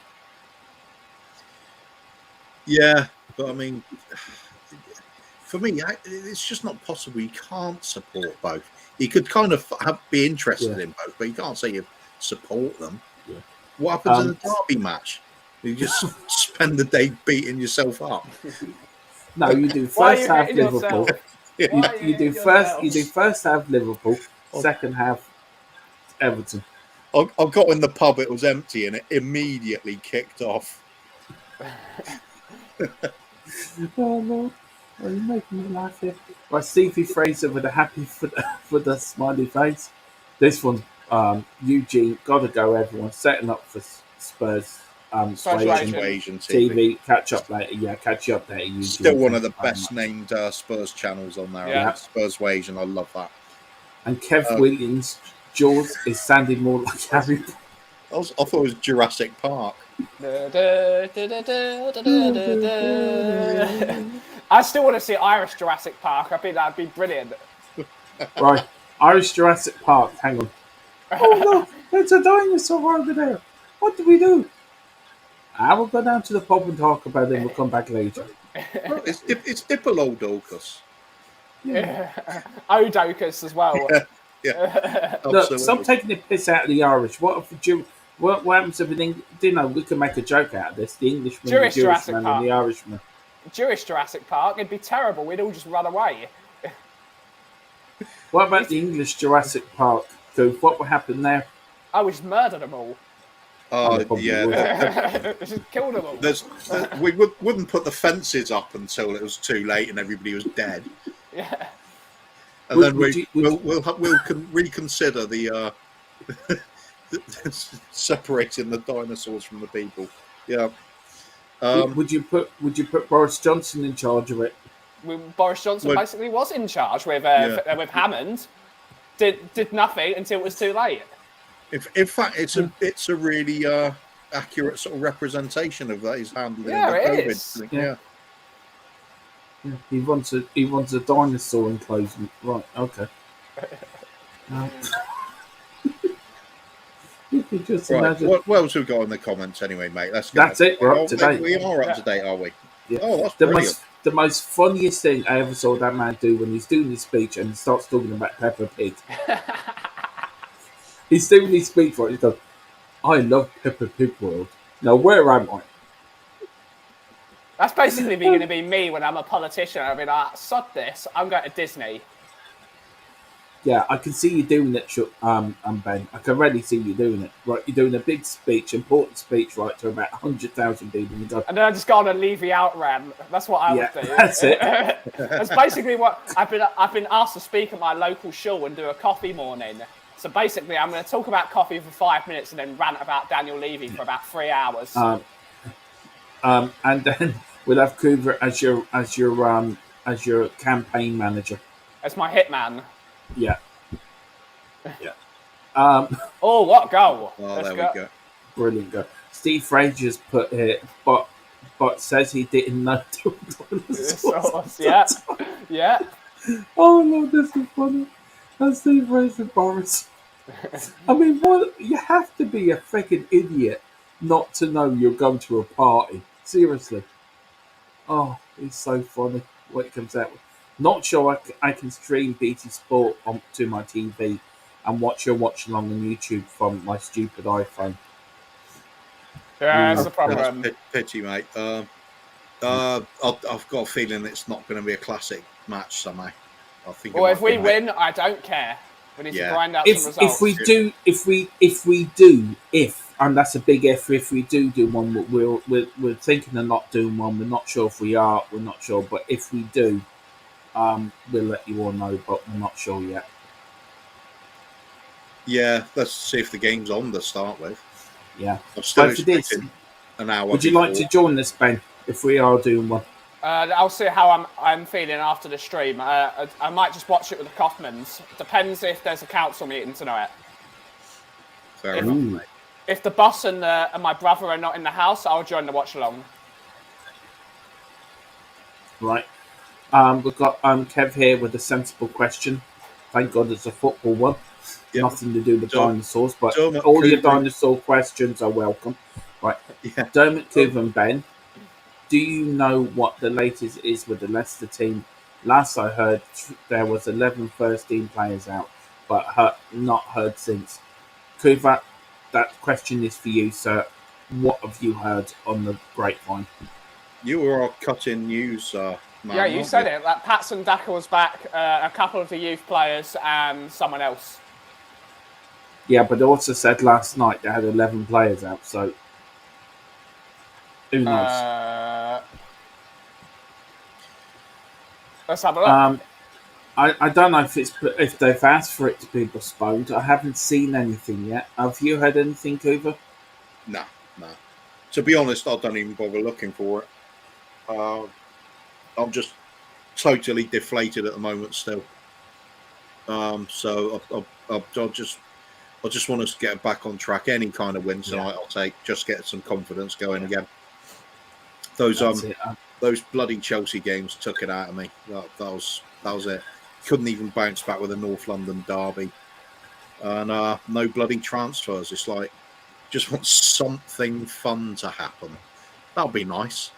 Yeah, but I mean, for me, it's just not possible. You can't support both. You could kind of be interested in both, but you can't say you support them. Yeah. What happens in the derby match? You just spend the day beating yourself up. No, you do first half Liverpool. You do first half Liverpool, second half Everton. I got in the pub, it was empty, and it immediately kicked off. Oh, Lord. Are you making me laugh here? Right, Stevie Fraser with a happy for the smiley face. This one, Eugene, gotta go, everyone. Setting up for Spurs. Asian TV. Catch up later. Yeah, catch you up later, Eugene. Still one of the best named Spurs channels on there. Yeah. Spurs Asian, I love that. And Kev Williams, Jaws is sounding more like Harry. I thought it was Jurassic Park. I still want to see Irish Jurassic Park. I think that'd be brilliant. Right, Irish Jurassic Park. Hang on. Oh no, there's a dinosaur over there. What do we do? I will go down to the pub and talk about it. And we'll come back later. It's Diplodocus. Odocus as well. Yeah. Look, stop taking the piss out of the Irish. What happens if we can make a joke out of this? The Englishman, Jewish the Jurassic Irishman, Park. and the Irishman. Jewish Jurassic Park, it'd be terrible. We'd all just run away. What about the English Jurassic Park? So what would happen there? I would just murder them all. Yeah. Just kill them all. We wouldn't put the fences up until it was too late and everybody was dead. Yeah. And then we'll reconsider the separating the dinosaurs from the people. Yeah. Would you put Boris Johnson in charge of it? Boris Johnson basically was in charge with Hammond. Did nothing until it was too late. In fact, it's a really accurate sort of representation of that he's handling the it COVID is. thing. Yeah. He wants a dinosaur enclosement. Right, okay. You could just imagine. What else have we got in the comments anyway, mate? That's it, we're up to date. We are up to date, are we? Yeah. Oh, that's brilliant. The most funniest thing I ever saw that man do when he's doing his speech and he starts talking about Peppa Pig. He's doing his speech for it. He goes, I love Peppa Pig World. Now, where am I? That's basically going to be me when I'm a politician. I'll be like, sod this, I'm going to Disney. Yeah, I can see you doing it, Ben. I can already see you doing it. Right, you're doing a big speech, important speech, right, to about 100,000 people. And you go, And then I just go on a Levy out rant. That's what I would do. that's it. That's basically what I've been asked to speak at my local shul and do a coffee morning. So basically, I'm going to talk about coffee for 5 minutes and then rant about Daniel Levy for about 3 hours. And then we'll have Coover as your campaign manager. As my hitman. Yeah. Yeah. Oh, what goal! Oh, there we go. Brilliant goal. Steve Fraser's put here, but says he didn't know. Yeah. Oh no, this is funny. That's Steve Fraser, Boris. I mean, what? You have to be a freaking idiot not to know you're going to a party. Seriously. Oh, it's so funny what it comes out with. Not sure I can stream BT Sport onto my TV and watch your watch along on YouTube from my stupid iPhone. Yeah, that's the problem. That's pity, mate. I've got a feeling it's not going to be a classic match somehow. I think. Well, if we win, I don't care. We need to grind out some results. And that's a big if we do one, we're thinking of not doing one. We're not sure if we are. We're not sure, but if we do, we'll let you all know. But we're not sure yet. Yeah, let's see if the game's on to start with. Yeah. I'm still expecting an hour. Would you like to join us, Ben, if we are doing one? I'll see how I'm feeling after the stream. I might just watch it with the Kaufmans. Depends if there's a council meeting tonight. Fair enough, mate. If the boss and my brother are not in the house, I'll join the watch along. Right. We've got Kev here with a sensible question. Thank God it's a football one. Yep. Nothing to do with dinosaurs, but all your dinosaur questions are welcome. Right. Yeah. Dermot, Coover and Ben, do you know what the latest is with the Leicester team? Last I heard, there was 11 first-team players out, but not heard since. Coover, that question is for you, sir. What have you heard on the grapevine? You were all cutting news, man. Yeah, you said it. That Patson Daka was back, a couple of the youth players, and someone else. Yeah, but they also said last night they had 11 players out, so who knows? Let's have a look. I don't know if they've asked for it to be postponed. I haven't seen anything yet. Have you heard anything, Coover? No. To be honest, I don't even bother looking for it. I'm just totally deflated at the moment still. So I just want us to get back on track. Any kind of win tonight, I'll take. Just get some confidence going again. Those bloody Chelsea games took it out of me. That was it. Couldn't even bounce back with a North London derby, and no bloody transfers. It's like just want something fun to happen. That'll be nice.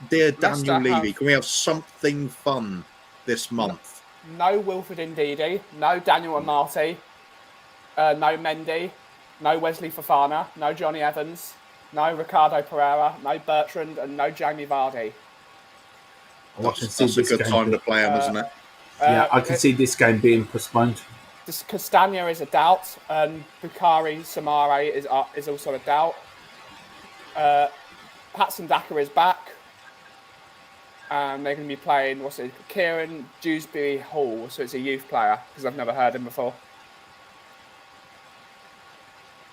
Dear Daniel Levy, can we have something fun this month? No Wilfred Ndidi, no Daniel Amati, no Mendy, no Wesley Fofana, no Johnny Evans, no Ricardo Pereira, no Bertrand, and no Jamie Vardy. That's a good time to play him, isn't it? Yeah, I can see this game being postponed. Castagna is a doubt, and Bukhari Samare is also a doubt. Patson Daka is back, and they're going to be playing Kieran Dewsbury Hall, so it's a youth player because I've never heard him before.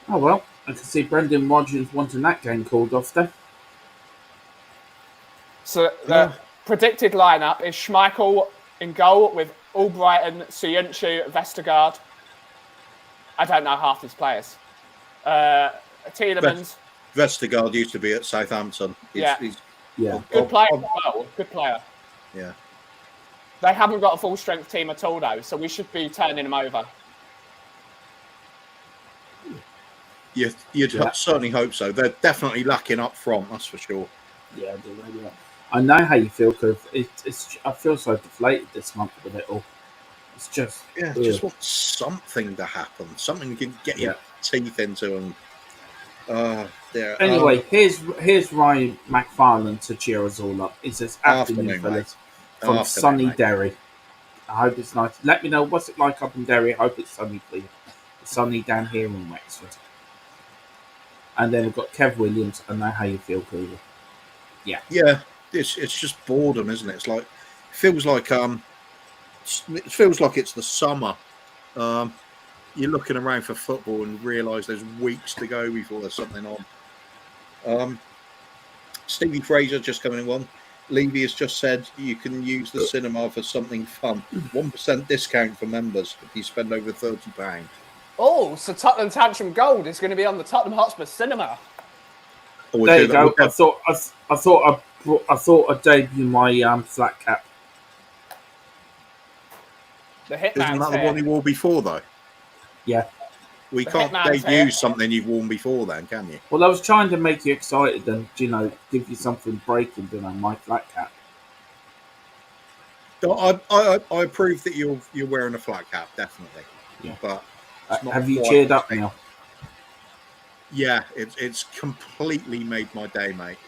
Oh well, I can see Brendan Rodgers wanting that game called off then. So the predicted lineup is Schmeichel in goal with Albrighton, Soyuncu, Vestergaard. I don't know half these players. Tielemans. Vestergaard used to be at Southampton. He's good player as well. Good player. Yeah. They haven't got a full strength team at all though, so we should be turning them over. You'd certainly hope so. They're definitely lacking up front, that's for sure. Yeah, they really are. I know how you feel, because I feel so deflated this month with it all. It's just just want something to happen, something you can get your teeth into. And anyway, here's Ryan McFarlane to cheer us all up. It says afternoon fellas from sunny Derry. I hope it's nice. Let me know what's it like up in Derry. I hope it's sunny, please. It's sunny down here in Wexford. And then we've got Kev Williams. I know how you feel, Cooler. Yeah. Yeah, it's just boredom, isn't it? It's like feels like it feels like it's the summer. You're looking around for football and realise there's weeks to go before there's something on. Stevie Fraser just coming in one. Levy has just said you can use the cinema for something fun. 1% discount for members if you spend over £30. Oh, so Tottenham Tantrum Gold is going to be on the Tottenham Hotspur Cinema. Oh, There you go. I thought I'd debut my flat cap. The Isn't Hitman's that the here. one he wore before, though? Yeah. We The can't Hitman's debut here. something you've worn before, then, can you? Well, I was trying to make you excited and, give you something breaking, my flat cap. I approve that you're wearing a flat cap, definitely. Yeah. But it's not Have you quite cheered the up same. now? Yeah, it's completely made my day, mate.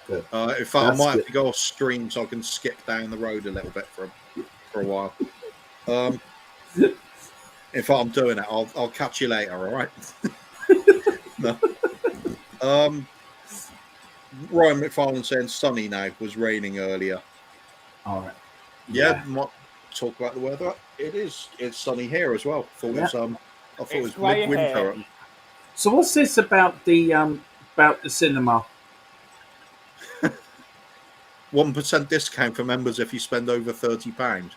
Good. In fact, I That's might good. have to go off stream so I can skip down the road a little bit for a while. In fact, I'm doing it. I'll catch you later. All right. No. Ryan McFarlane saying sunny now. Was raining earlier. All right. Yeah, might talk about the weather. It's sunny here as well. I thought it was grey midwinter. here. So what's this about the cinema? 1% discount for members if you spend over £30.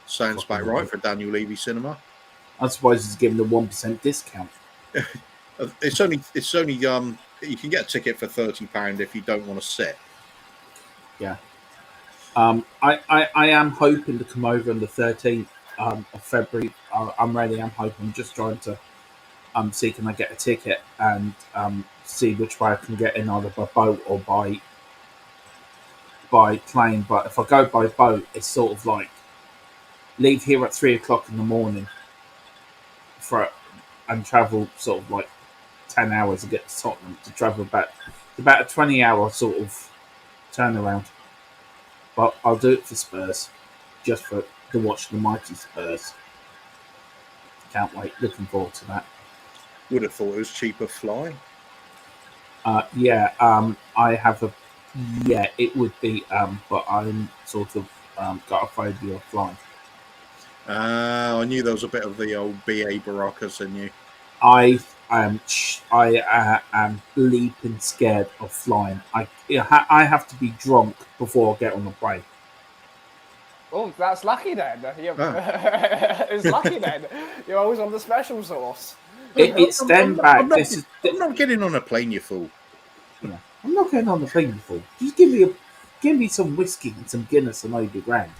Sounds about right for Daniel Levy Cinema. I suppose it's given a 1% discount. It's only you can get a ticket for £30 if you don't want to sit. Yeah. I am hoping to come over on the 13th of February. I'm hoping. I'm just trying to see can I get a ticket and see which way I can get in either by boat or by plane. But if I go by boat, it's sort of like leave here at 3:00 in the morning and travel sort of like 10 hours to get to Tottenham to travel about a 20-hour sort of turnaround. But I'll do it for Spurs, just to watch the mighty Spurs. Can't wait. Looking forward to that. Would have thought it was cheaper flying. Yeah, I have a. Yeah, it would be, but I'm sort of got a phobia of flying. I knew there was a bit of the old BA Baracus in you. I am leaping scared of flying. I have to be drunk before I get on the plane. Oh, that's lucky then. It's lucky then. You're always on the special sauce. It's them back. I'm not getting on a plane, you fool. Yeah, I'm not getting on the plane before. Just give me some whiskey and some Guinness and I'll be grand.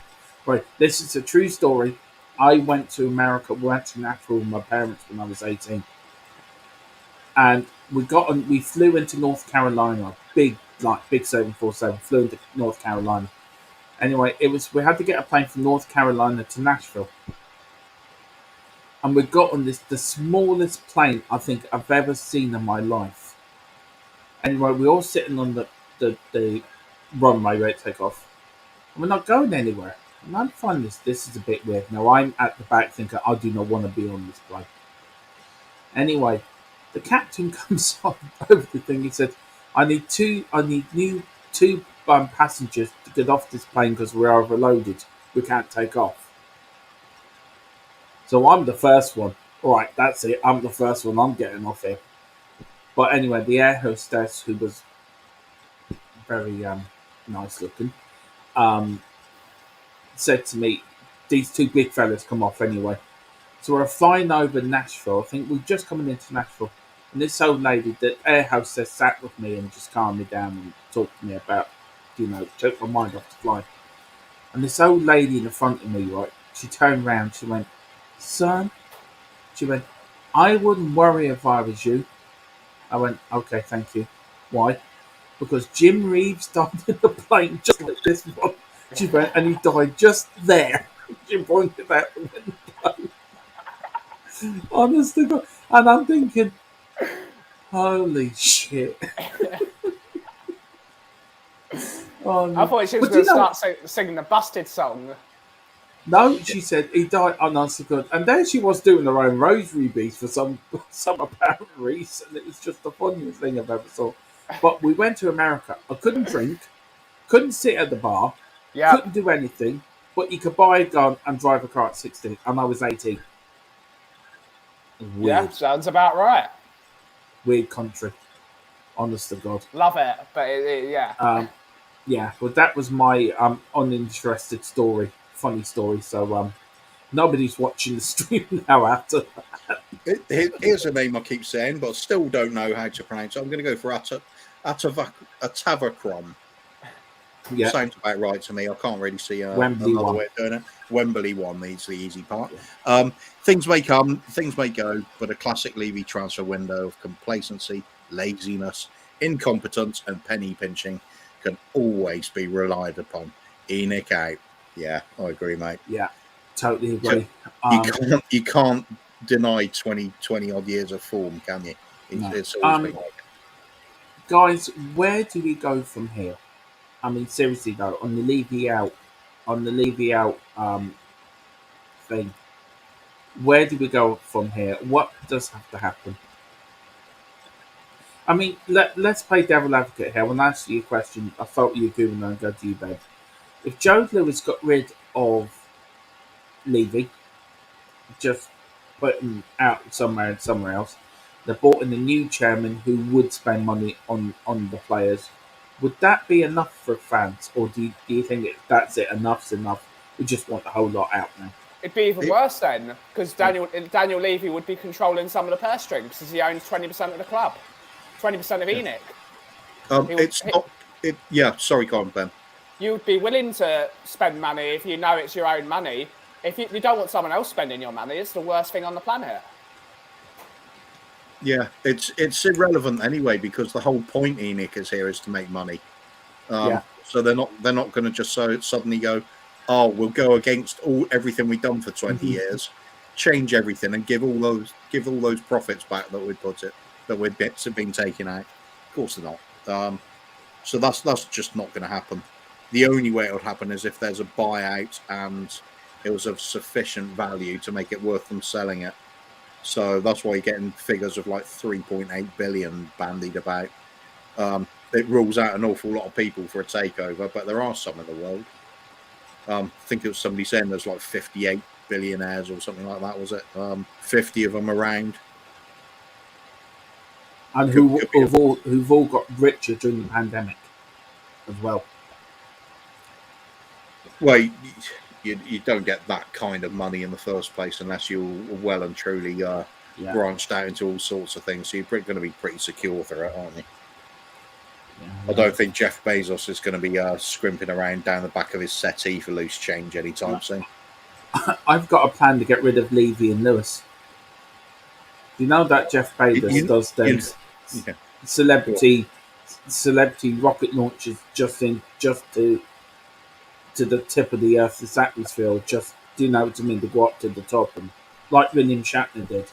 Right, this is a true story. I went to America. We went to Nashville with my parents when I was 18, and we flew into North Carolina. Big 747 flew into North Carolina. Anyway, we had to get a plane from North Carolina to Nashville, and we got on the smallest plane I think I've ever seen in my life. Anyway, we're all sitting on the runway ready to take off. And we're not going anywhere. And I'm finding this is a bit weird. Now I'm at the back thinking I do not want to be on this plane. Anyway, the captain comes on over the thing. He said, I need two passengers to get off this plane because we're overloaded. We can't take off. So I'm the first one. All right, that's it. I'm the first one. I'm getting off here. But anyway, the air hostess, who was very nice looking, said to me, these two big fellas come off anyway. So we're flying over Nashville. I think we're just coming into Nashville. And this old lady, the air hostess, sat with me and just calmed me down and talked to me about, took my mind off the flight. And this old lady in the front of me, right, she turned around, she went, son, I wouldn't worry if I was you. I went, okay, thank you. Why? Because Jim Reeves died in the plane just like this one. She went, and he died just there. She pointed out the window. Honest to God. And I'm thinking, holy shit. I thought she was going to start singing the Busted song. No, she said he died unanswered good. And there she was doing her own rosary beads for some apparent reason. It was just the funniest thing I've ever saw. But we went to America. I couldn't drink, couldn't sit at the bar, Yeah. couldn't do anything, but you could buy a gun and drive a car at 16, and I was 18. Weird. Yeah, sounds about right. Weird country. Honest to God. Love it, but yeah. Yeah, well, that was my uninterested story, funny story. So nobody's watching the stream now after. Here's a name I keep saying, but still don't know how to pronounce it. I'm going to go for Atavakrom. Yeah, Sounds about right to me. I can't really see Wembley another one. way of doing it. Wembley one needs the easy part. Yeah. Things may come, things may go, but a classic Levy transfer window of complacency, laziness, incompetence, and penny pinching can always be relied upon. ENIC out. Yeah, I agree, mate. Yeah, totally agree. You can't deny 20 odd years of form, can you? It's always been like it. Guys, where do we go from here? I mean, seriously though, on the Levy out thing, where do we go from here? What does have to happen? I mean, let's play devil advocate here. When I ask you a question, I felt you agree and then go to you, Ben. If Joe Lewis got rid of Levy, just put him out somewhere else, they brought in a new chairman who would spend money on the players. Would that be enough for fans, or do you think that's it? Enough's enough. We just want the whole lot out now. It'd be even worse then, because Daniel Levy would be controlling some of the purse strings because he owns 20% of the club, 20% of ENIC. Yeah, sorry, go on, Ben. You'd be willing to spend money if you know it's your own money. If you don't want someone else spending your money, it's the worst thing on the planet. Yeah, it's irrelevant anyway because the whole point ENIC is here is to make money. So they're not going to just suddenly go, oh, we'll go against everything we've done for 20 years, change everything, and give all those profits back that we'd bits have been taken out. Of course they're not. So that's just not going to happen. The only way it would happen is if there's a buyout and it was of sufficient value to make it worth them selling it. So that's why you're getting figures of like 3.8 billion bandied about. It rules out an awful lot of people for a takeover, but there are some in the world. I think it was somebody saying there's like 58 billionaires or something like that, was it? 50 of them around. And who've all got richer during the pandemic as well. Well, you don't get that kind of money in the first place unless you're well and truly branched out into all sorts of things. So you're going to be pretty secure through it, aren't you? Yeah, I don't think Jeff Bezos is going to be scrimping around down the back of his settee for loose change anytime soon. I've got a plan to get rid of Levy and Lewis. Do you know that Jeff Bezos does those celebrity rocket launches just to the tip of the Earth's atmosphere, just to go up to the top, and like William Shatner did.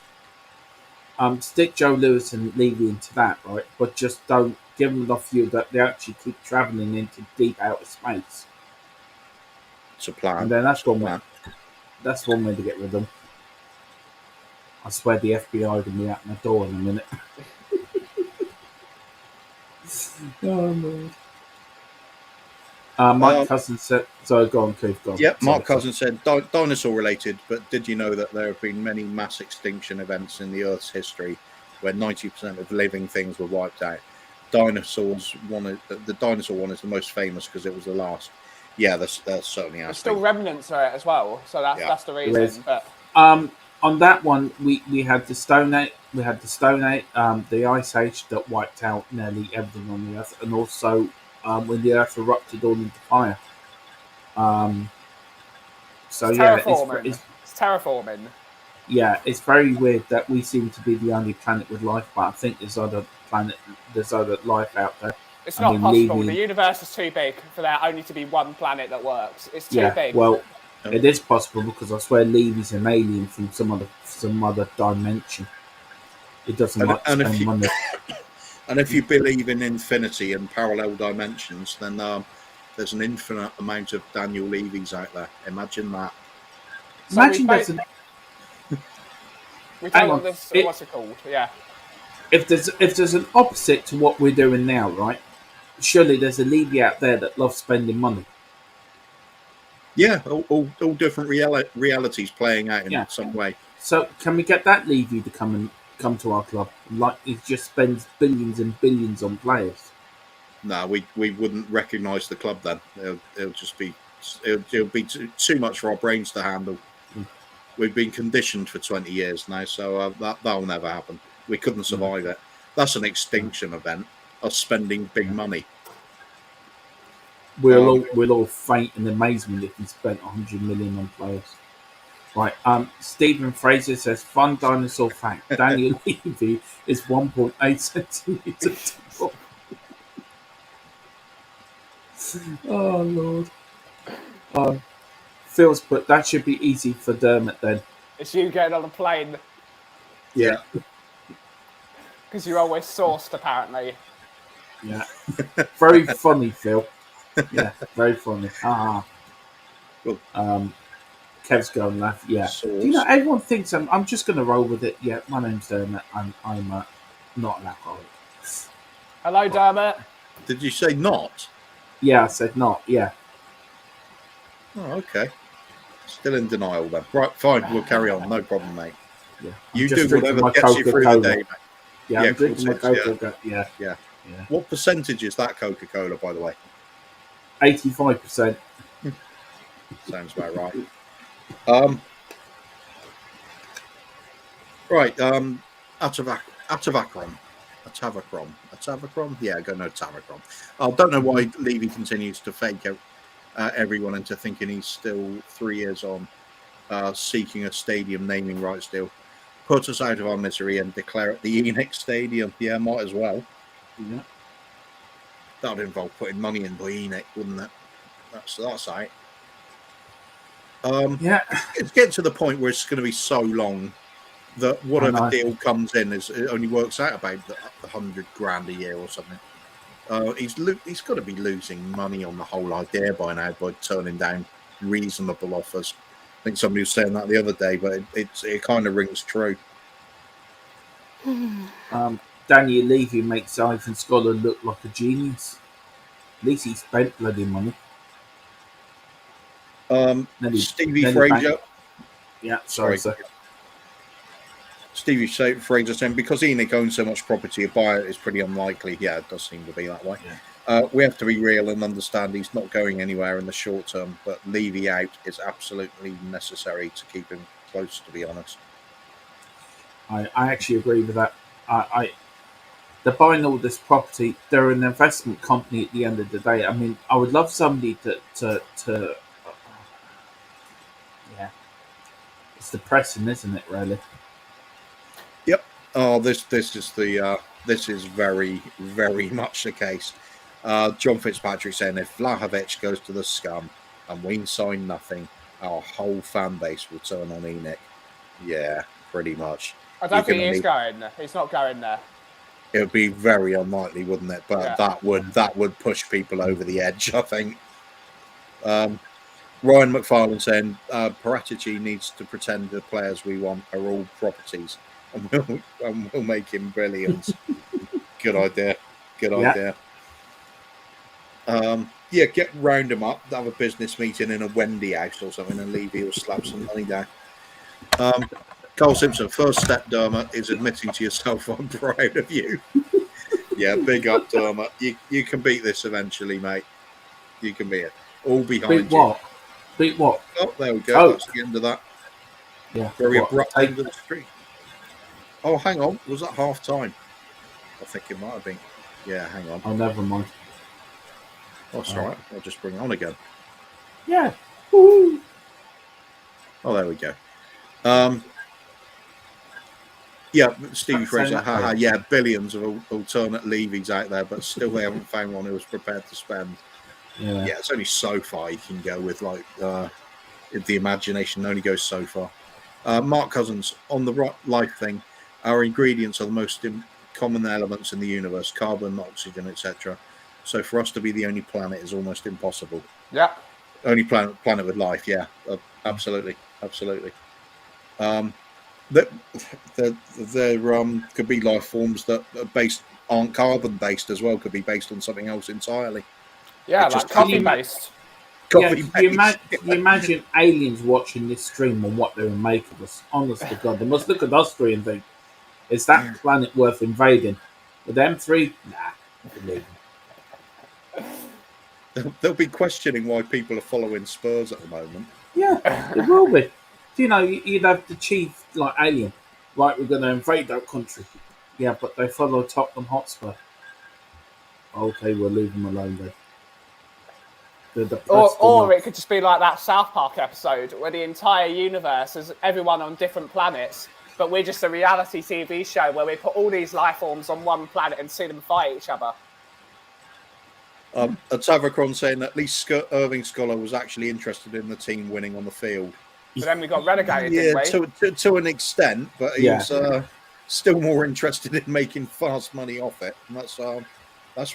Stick Joe Lewis and Levy into that, right? But just don't give them enough fuel that they actually keep travelling into deep outer space. It's a plan. And then that's one way. That's one way to get rid of them. I swear the FBI are going to be at my door in a minute. Oh, no. Mark Cousins said, sorry, go on, Keith, go on. Yep, Mark Cousins said, dinosaur related, but did you know that there have been many mass extinction events in the Earth's history where 90% of living things were wiped out? The dinosaur one is the most famous because it was the last. Yeah, that's certainly our There's still remnants of it as well, so that's the reason. But on that one, we had the Stone Age, the Ice Age that wiped out nearly everything on the Earth, and also when the Earth erupted all into fire. It's terraforming. Yeah, it's very weird that we seem to be the only planet with life, but I think there's other life out there. It's not possible. The universe is too big for there only to be one planet that works. It's too big. Well, it is possible because I swear Levy's an alien from some other dimension. It doesn't like to spend money. And if you believe in infinity and parallel dimensions, then there's an infinite amount of Daniel Levys out there. Imagine that. So Imagine there's an we hang don't on. want this. It- What's it called? Yeah. if there's an opposite to what we're doing now, right? Surely there's a Levy out there that loves spending money. Yeah, all different realities playing out in Yeah. some way. So can we get that Levy to come to our club? Like he just spends billions and billions on players. No, we wouldn't recognise the club then. It'll just be it'll be too much for our brains to handle. We've been conditioned for 20 years now, so that'll never happen. We couldn't survive it. That's an extinction event. Us spending big money. We'll all faint in amazement if he spent 100 million on players. Right. Stephen Fraser says, "Fun dinosaur fact: Daniel Levy is 1.8 centimeters tall." Oh Lord. Phil's put that should be easy for Dermot then. It's you getting on a plane Yeah. because you're always sourced, apparently. Yeah. Very funny, Phil. Yeah, very funny. Well, Kev's going laugh. Yeah. Sourced. Do you know everyone thinks I'm just going to roll with it. Yeah, my name's Dermot. I'm not an alcoholic. Hello, Dermot. Did you say not? Yeah, I said not. Yeah. Oh, okay. Still in denial then. Right, fine. We'll carry on. No problem, mate. Yeah. You I'm just do drinking whatever my gets you through the Coca-Cola. day, mate. Yeah, Yeah, I'm drinking my of course it is, Coca-Cola. Yeah. Yeah. Yeah. What percentage is that Coca-Cola, by the way? 85%. Sounds about right. Right. Atavacron. Yeah, go no Tavacron. I don't know why Levy continues to fake out everyone into thinking he's still 3 years on, seeking a stadium naming rights deal. Put us out of our misery and declare it the Enix Stadium. Yeah, might as well. Yeah. That would involve putting money in by Enix, wouldn't it? That's right. Yeah. It's getting to the point where it's going to be so long that whatever deal comes in it only works out about $100,000 a year or something. He's got to be losing money on the whole idea by now by turning down reasonable offers. I think somebody was saying that the other day, but it kind of rings true. Daniel Levy makes Ivan Scholar look like a genius. At least he spent bloody money. Stevie Fraser. Yeah, sorry. Sir. Stevie Fraser saying because Enix owns so much property, a buyout is pretty unlikely. Yeah, it does seem to be that way. Yeah. We have to be real and understand he's not going anywhere in the short term, but Levy out is absolutely necessary to keep him close, to be honest. I actually agree with that. They're buying all this property. They're an investment company at the end of the day. I mean, I would love somebody to yeah. It's depressing, isn't it, really? Yep. Oh, this is very, very much the case. John Fitzpatrick saying if Vlahovic goes to the scum and we sign nothing, our whole fan base will turn on Enix. Yeah, pretty much. I don't think he's going there. He's not going there. It would be very unlikely, wouldn't it? But that would push people over the edge, I think. Ryan McFarlane saying Paratici needs to pretend the players we want are all properties, and we'll make him billions. Good idea. Good idea. Round him up, have a business meeting in a Wendy house or something, and Levy will slap some money down. Carl Simpson, first step, Dermot, is admitting to yourself, I'm proud of you. Yeah, big up, Dermot. You can beat this eventually, mate. You can beat it. All behind you. Beat what? Oh, there we go. That's the end of that. Yeah. Very abrupt end of the street. Oh, hang on. Was that half time? I think it might have been. Yeah, hang on. Oh, never mind. Oh, that's all right. I'll just bring it on again. Yeah. Woo-hoo. Oh, there we go. Stevie Fraser. Yeah, billions of alternate Levies out there, but still they haven't found one who was prepared to spend. Yeah, it's only so far you can go with, like, if the imagination only goes so far. Mark Cousins, on the life thing, our ingredients are the most common elements in the universe, carbon, oxygen, etc. So for us to be the only planet is almost impossible. Yeah. Only planet with life, yeah. Absolutely. absolutely. There could be life forms that are aren't carbon based as well. Could be based on something else entirely. Yeah, It like just coffee based. Yeah, coffee can you, based. can you imagine aliens watching this stream and what they would make of us? Honest to God, they must look at us three and think, is that planet worth invading? With them three? Nah, believe They'll be questioning why people are following Spurs at the moment. Yeah, it will be. You know, you'd have the chief, like, alien. Right, we're going to invade that country. Yeah, but they follow Tottenham Hotspur. Okay, we'll leave them alone then. That's the Or law. it could just be like that South Park episode where the entire universe is everyone on different planets, but we're just a reality TV show where we put all these life forms on one planet and see them fight each other. A Tavakron saying at least Irving Scholar was actually interested in the team winning on the field. But then we got relegated, Yeah, didn't we? to an extent, but he was still more interested in making fast money off it, and that's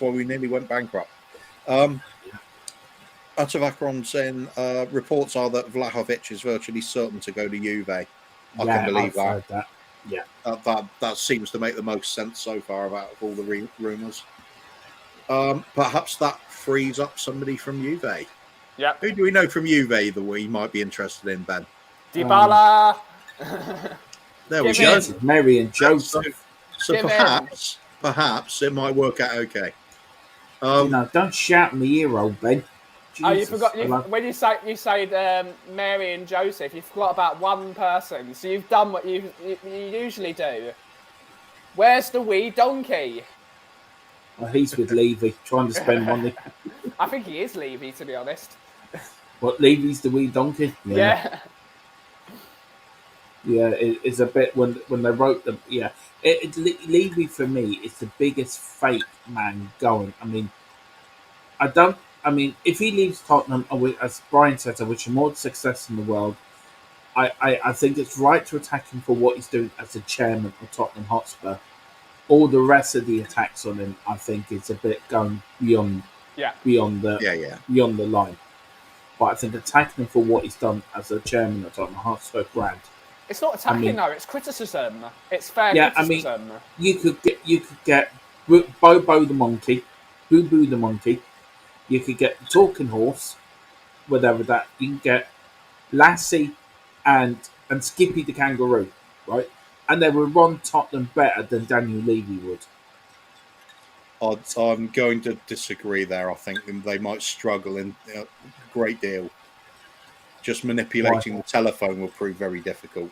why we nearly went bankrupt. Atavakron saying reports are that Vlahovic is virtually certain to go to Juve. I can believe I've heard that. Yeah, that seems to make the most sense so far about all the rumours. Perhaps that frees up somebody from Juve. Yeah. Who do we know from Juve that we might be interested in, Ben? Dybala. There we Give go. in. Mary and Joseph. So perhaps it might work out okay. You know, don't shout in the ear, old Ben. Oh, you Jesus, forgot. When you said Mary and Joseph, you forgot about one person. So you've done what you usually do. Where's the wee donkey? Well, he's with Levy, trying to spend money. I think he is Levy, to be honest. What, Levy's the wee donkey? Yeah. Yeah, it's a bit when they wrote them. Yeah, Levy for me is the biggest fake man going. I mean, if he leaves Tottenham, as Brian said, I wish him all the success in the world. I think it's right to attack him for what he's doing as the chairman of Tottenham Hotspur. All the rest of the attacks on him, I think, is a bit going beyond the line. But I think attacking him for what he's done as a chairman of Tottenham Hotspur, grand. It's not attacking though; it's criticism. It's fair criticism. You could get Bobo the monkey, Boo Boo the monkey. You could get the talking horse, whatever that. You can get Lassie and Skippy the kangaroo, right? And they would run Tottenham better than Daniel Levy would. I'm going to disagree there. I think they might struggle in a great deal. Just manipulating the telephone will prove very difficult.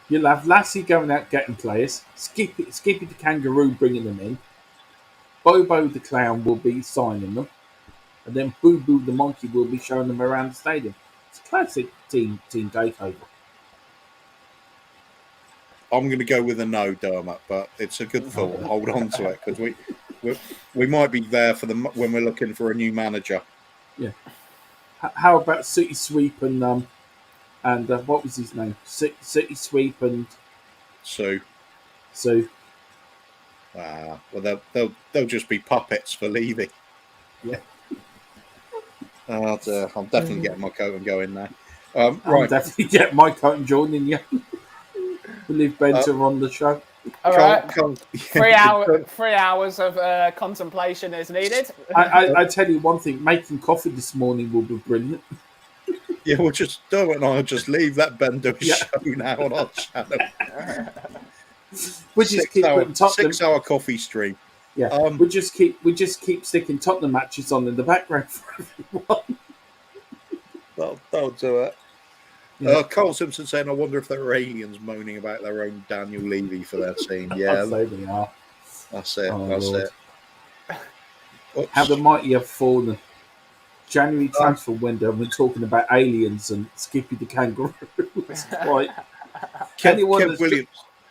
You'll have Lassie going out getting players, Skippy the kangaroo bringing them in, Bobo the clown will be signing them, and then Boo Boo the monkey will be showing them around the stadium. It's a classic team takeover. I'm going to go with a no, Dermot, but it's a good thought. Hold on to it because we might be there for when we're looking for a new manager. Yeah. How about City Sweep and what was his name? City Sweep and Sue. Well, they'll just be puppets for Levy. Yeah. I'm definitely getting my coat and going there. I'll definitely get my coat and joining you. Believe Ben's on the show. All right. 3 hours of contemplation is needed. I tell you one thing, making coffee this morning will be brilliant. Yeah, Dermot and I'll just leave that Ben do a show now on our channel. We just keep putting Tottenham 6 hour coffee stream. Yeah. We just keep sticking Tottenham matches on in the background for everyone. That'll do it. Yeah. Carl Simpson saying, I wonder if there are aliens moaning about their own Daniel Levy for their team. Yeah. I'd say they are. That's it. Oops. How the mighty have fallen. January transfer window, we're talking about aliens and Skippy the kangaroo. It's quite... Kev Williams.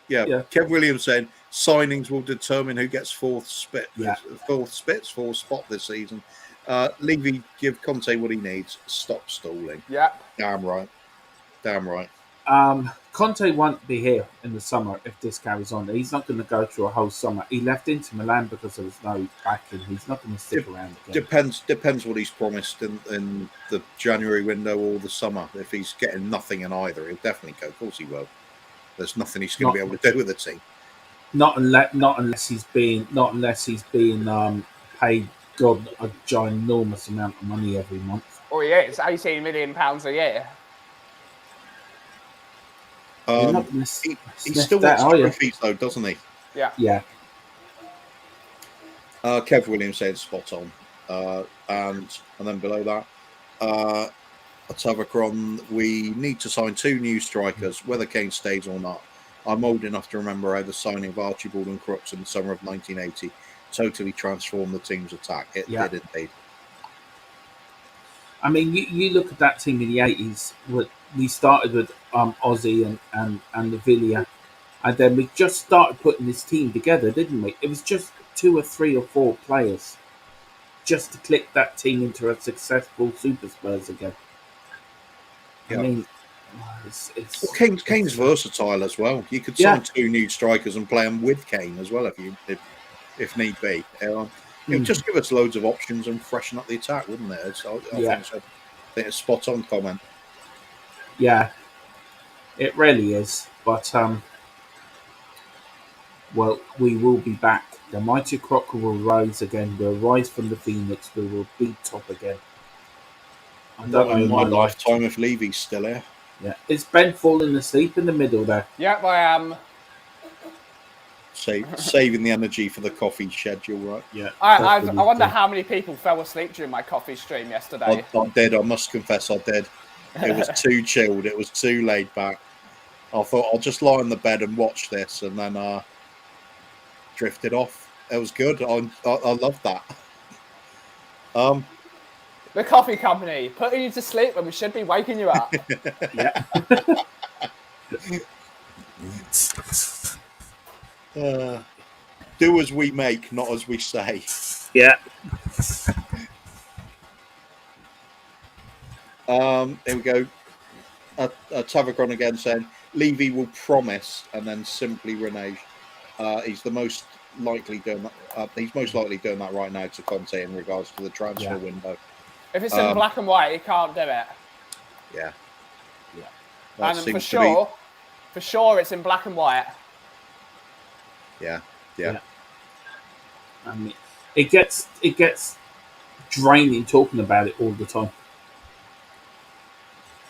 Kev Williams saying signings will determine who gets fourth spot this season. Levy, give Conte what he needs. Stop stalling. Yeah. Damn right. Conte won't be here in the summer if this carries on. He's not going to go through a whole summer. He left Inter Milan because there was no backing. He's not going to stick around again. Depends what he's promised in the January window or the summer. If he's getting nothing in either, he'll definitely go. Of course he will. There's nothing he's going to be able to do with the team. Not unless he's being paid God a ginormous amount of money every month. Oh yeah, it's £18 million a year. He still wants trophies though, doesn't he? Yeah. Yeah. Kev Williams said spot on, and then below that, at Tavakron, we need to sign 2 new strikers, whether Kane stays or not. I'm old enough to remember how the signing of Archibald and Crooks in the summer of 1980 totally transformed the team's attack. It did indeed. I mean, you look at that team in the 80s. We started with Ozzy and the Villa, and then we just started putting this team together, didn't we? It was just 2 or 3 or 4 players just to click that team into a successful Super Spurs again. Yeah. I mean, Kane's versatile as well. You could sign 2 new strikers and play them with Kane as well if need be. It would just give us loads of options and freshen up the attack, wouldn't it? I think it's a spot on comment. Yeah, it really is. But well, we will be back. The mighty croc will rise again. We'll rise from the phoenix. We will be top again. I don't know in my my lifetime if Levy's still here. Yeah, is Ben falling asleep in the middle there? Yep, I am. Saving the energy for the coffee schedule, right? Yeah. I wonder how many people fell asleep during my coffee stream yesterday. I did. I must confess, I did. It was too chilled. It was too laid back. I thought I'll just lie on the bed and watch this, and then drifted off. It was good. I loved that. The coffee company putting you to sleep when we should be waking you up. Yeah. Do as we make, not as we say. Yeah. Here we go. Tavakron again saying Levy will promise and then simply renege. He's the most likely doing that. He's most likely doing that right now to Conte in regards to the transfer window. If it's in black and white, he can't do it. Yeah. And for sure, it's in black and white. Yeah. I mean, it gets draining talking about it all the time.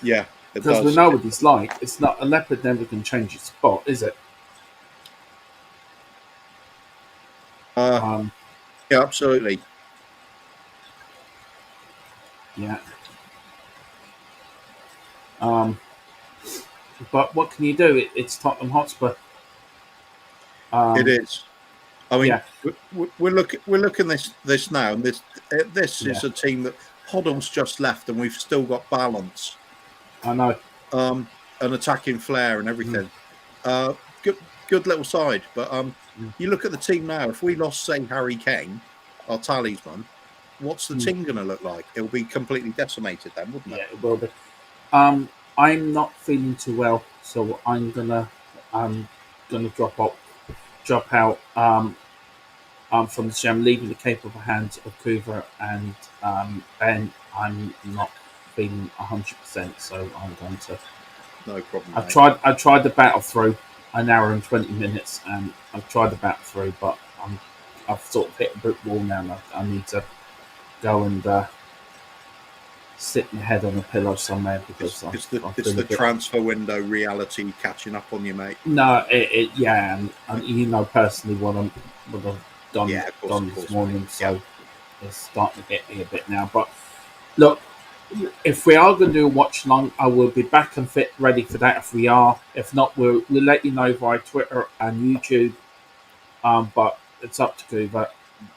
Yeah, because we know what it's like. It's not a leopard never can change its spot, is it? Yeah, absolutely. Yeah. But what can you do? It's Tottenham Hotspur. It is. I mean, we're looking this now, and this is a team that Hoddle's just left, and we've still got balance. I know. An attacking flair and everything. Good little side, but you look at the team now. If we lost, say, Harry Kane, our talisman, what's the team going to look like? It'll be completely decimated then, wouldn't it? Yeah, it will be. I'm not feeling too well, so I'm gonna drop out from the show. I'm leaving the capable hands of Coover and Ben. I'm not feeling 100%, so I'm going to. No problem. I tried the battle through an hour and 20 minutes, and I've tried the battle through, but I've sort of hit a brick wall now. And I need to go and sit my head on a pillow somewhere because it's the transfer window reality catching up on you, mate. No, and you know personally what I've done this morning, so it's starting to get me a bit now. But look, if we are going to do a watch long, I will be back and fit ready for that. If we are, if not, we'll let you know via Twitter and YouTube. But it's up to Coover.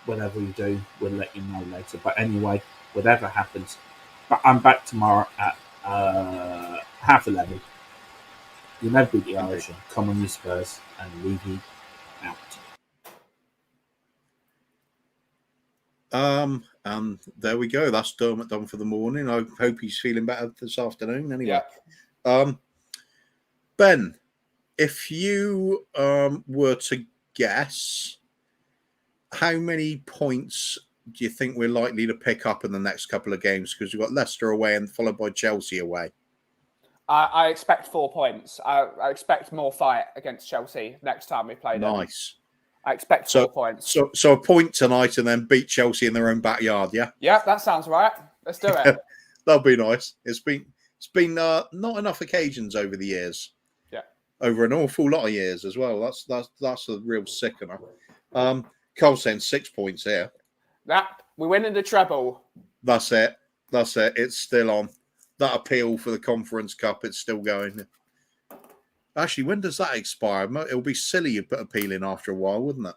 Whatever you do, we'll let you know later. But anyway, whatever happens. But I'm back tomorrow at 11:30. You never beat the Irish. Come on, you Spurs, and leave me out. And there we go. That's Dermot done for the morning. I hope he's feeling better this afternoon. Anyway, Ben, if you were to guess, how many points do you think we're likely to pick up in the next couple of games? Because we've got Leicester away and followed by Chelsea away. I expect 4 points. I expect more fight against Chelsea next time we play them. Nice. I expect 4 points. So a point tonight and then beat Chelsea in their own backyard, yeah? Yeah, that sounds right. Let's do it. That'll be nice. It's been not enough occasions over the years. Yeah. Over an awful lot of years as well. That's a real sickener. Cole's saying 6 points here. We win in the treble. That's it. It's still on. That appeal for the Conference Cup, it's still going. Actually, when does that expire? It'll be silly you put appealing after a while, wouldn't it?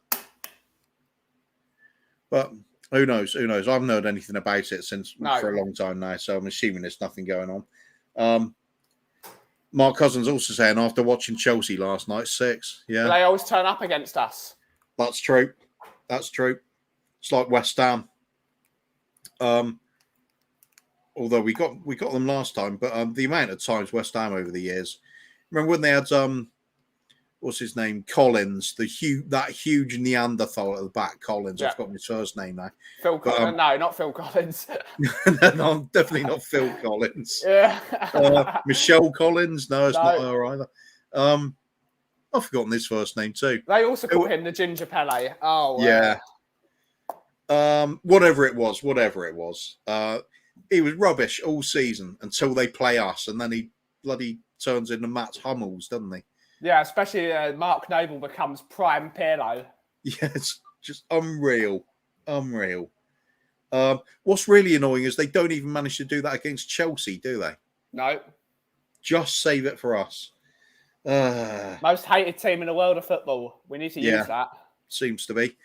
But who knows? I haven't heard anything about it for a long time now, so I'm assuming there's nothing going on. Mark Cousins also saying after watching Chelsea last night, 6. Yeah, but they always turn up against us. That's true. It's like West Ham. Although we got them last time, but the amount of times West Ham over the years. Remember when they had what's his name, Collins, that huge Neanderthal at the back, Collins. Yeah. I've forgotten his first name now. Phil Collins? No, not Phil Collins. No, definitely not Phil Collins. Yeah. Michelle Collins? No, it's not her either. I've forgotten his first name too. They also call him the Ginger Pele. Oh, yeah. Whatever it was. He was rubbish all season until they play us, and then he bloody turns into Matt Hummels, doesn't he? Yeah, especially Mark Noble becomes prime Pirlo. Yeah, it's just unreal. What's really annoying is they don't even manage to do that against Chelsea, do they? No. Just save it for us. Most hated team in the world of football. We need to use that. Seems to be.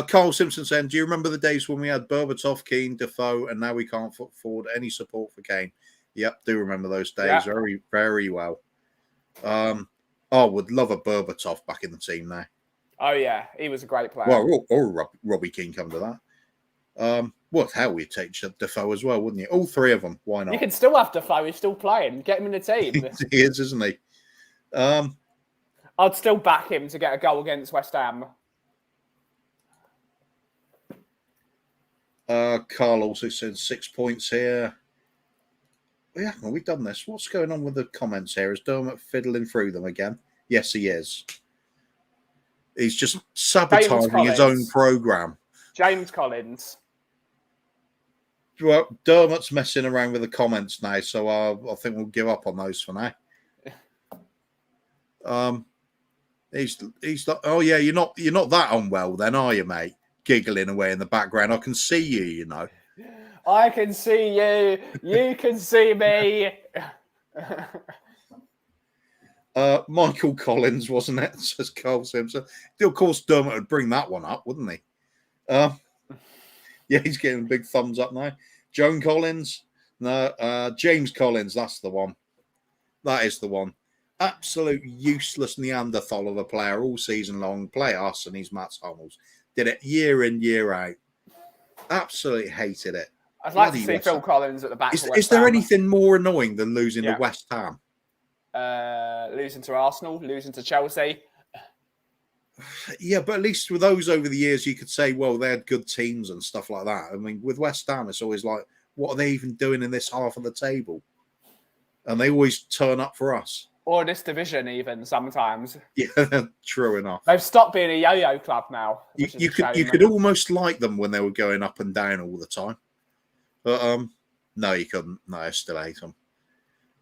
Carl Simpson saying, do you remember the days when we had Berbatov, Keane, Defoe, and now we can't afford any support for Kane? Yep, do remember those days very, very well. Would love a Berbatov back in the team now. Oh, yeah, he was a great player. Well, or Robbie Keane come to that. What hell, we'd take Defoe as well, wouldn't you? All 3 of them, why not? You can still have Defoe, he's still playing. Get him in the team. He is, isn't he? I'd still back him to get a goal against West Ham. Carl also said 6 points here. Yeah, we've done this. What's going on with the comments here? Is Dermot fiddling through them again? Yes, he is. He's just sabotaging his own program. James Collins. Well, Dermot's messing around with the comments now, so I think we'll give up on those for now. He's like, oh yeah, you're not that unwell then, are you, mate? Giggling away in the background. I can see you, you know. I can see you. You can see me. Michael Collins, wasn't it? Says Carl Simpson. Of course, Dermot would bring that one up, wouldn't he? Yeah, he's getting a big thumbs up now. Joan Collins. No, James Collins. That's the one. That is the one. Absolute useless Neanderthal of a player all season long. Play us and he's Matt Hummels. Did it year in, year out. Absolutely hated it. I'd like to see Phil Collins at the back. Is there anything more annoying than losing to West Ham? Losing to Arsenal, losing to Chelsea. Yeah, but at least with those over the years, you could say, well, they had good teams and stuff like that. I mean, with West Ham, it's always like, what are they even doing in this half of the table? And they always turn up for us. Or this division, even sometimes. Yeah, true enough. They've stopped being a yo-yo club now. You could almost like them when they were going up and down all the time, but no, you couldn't. No, I still hate them.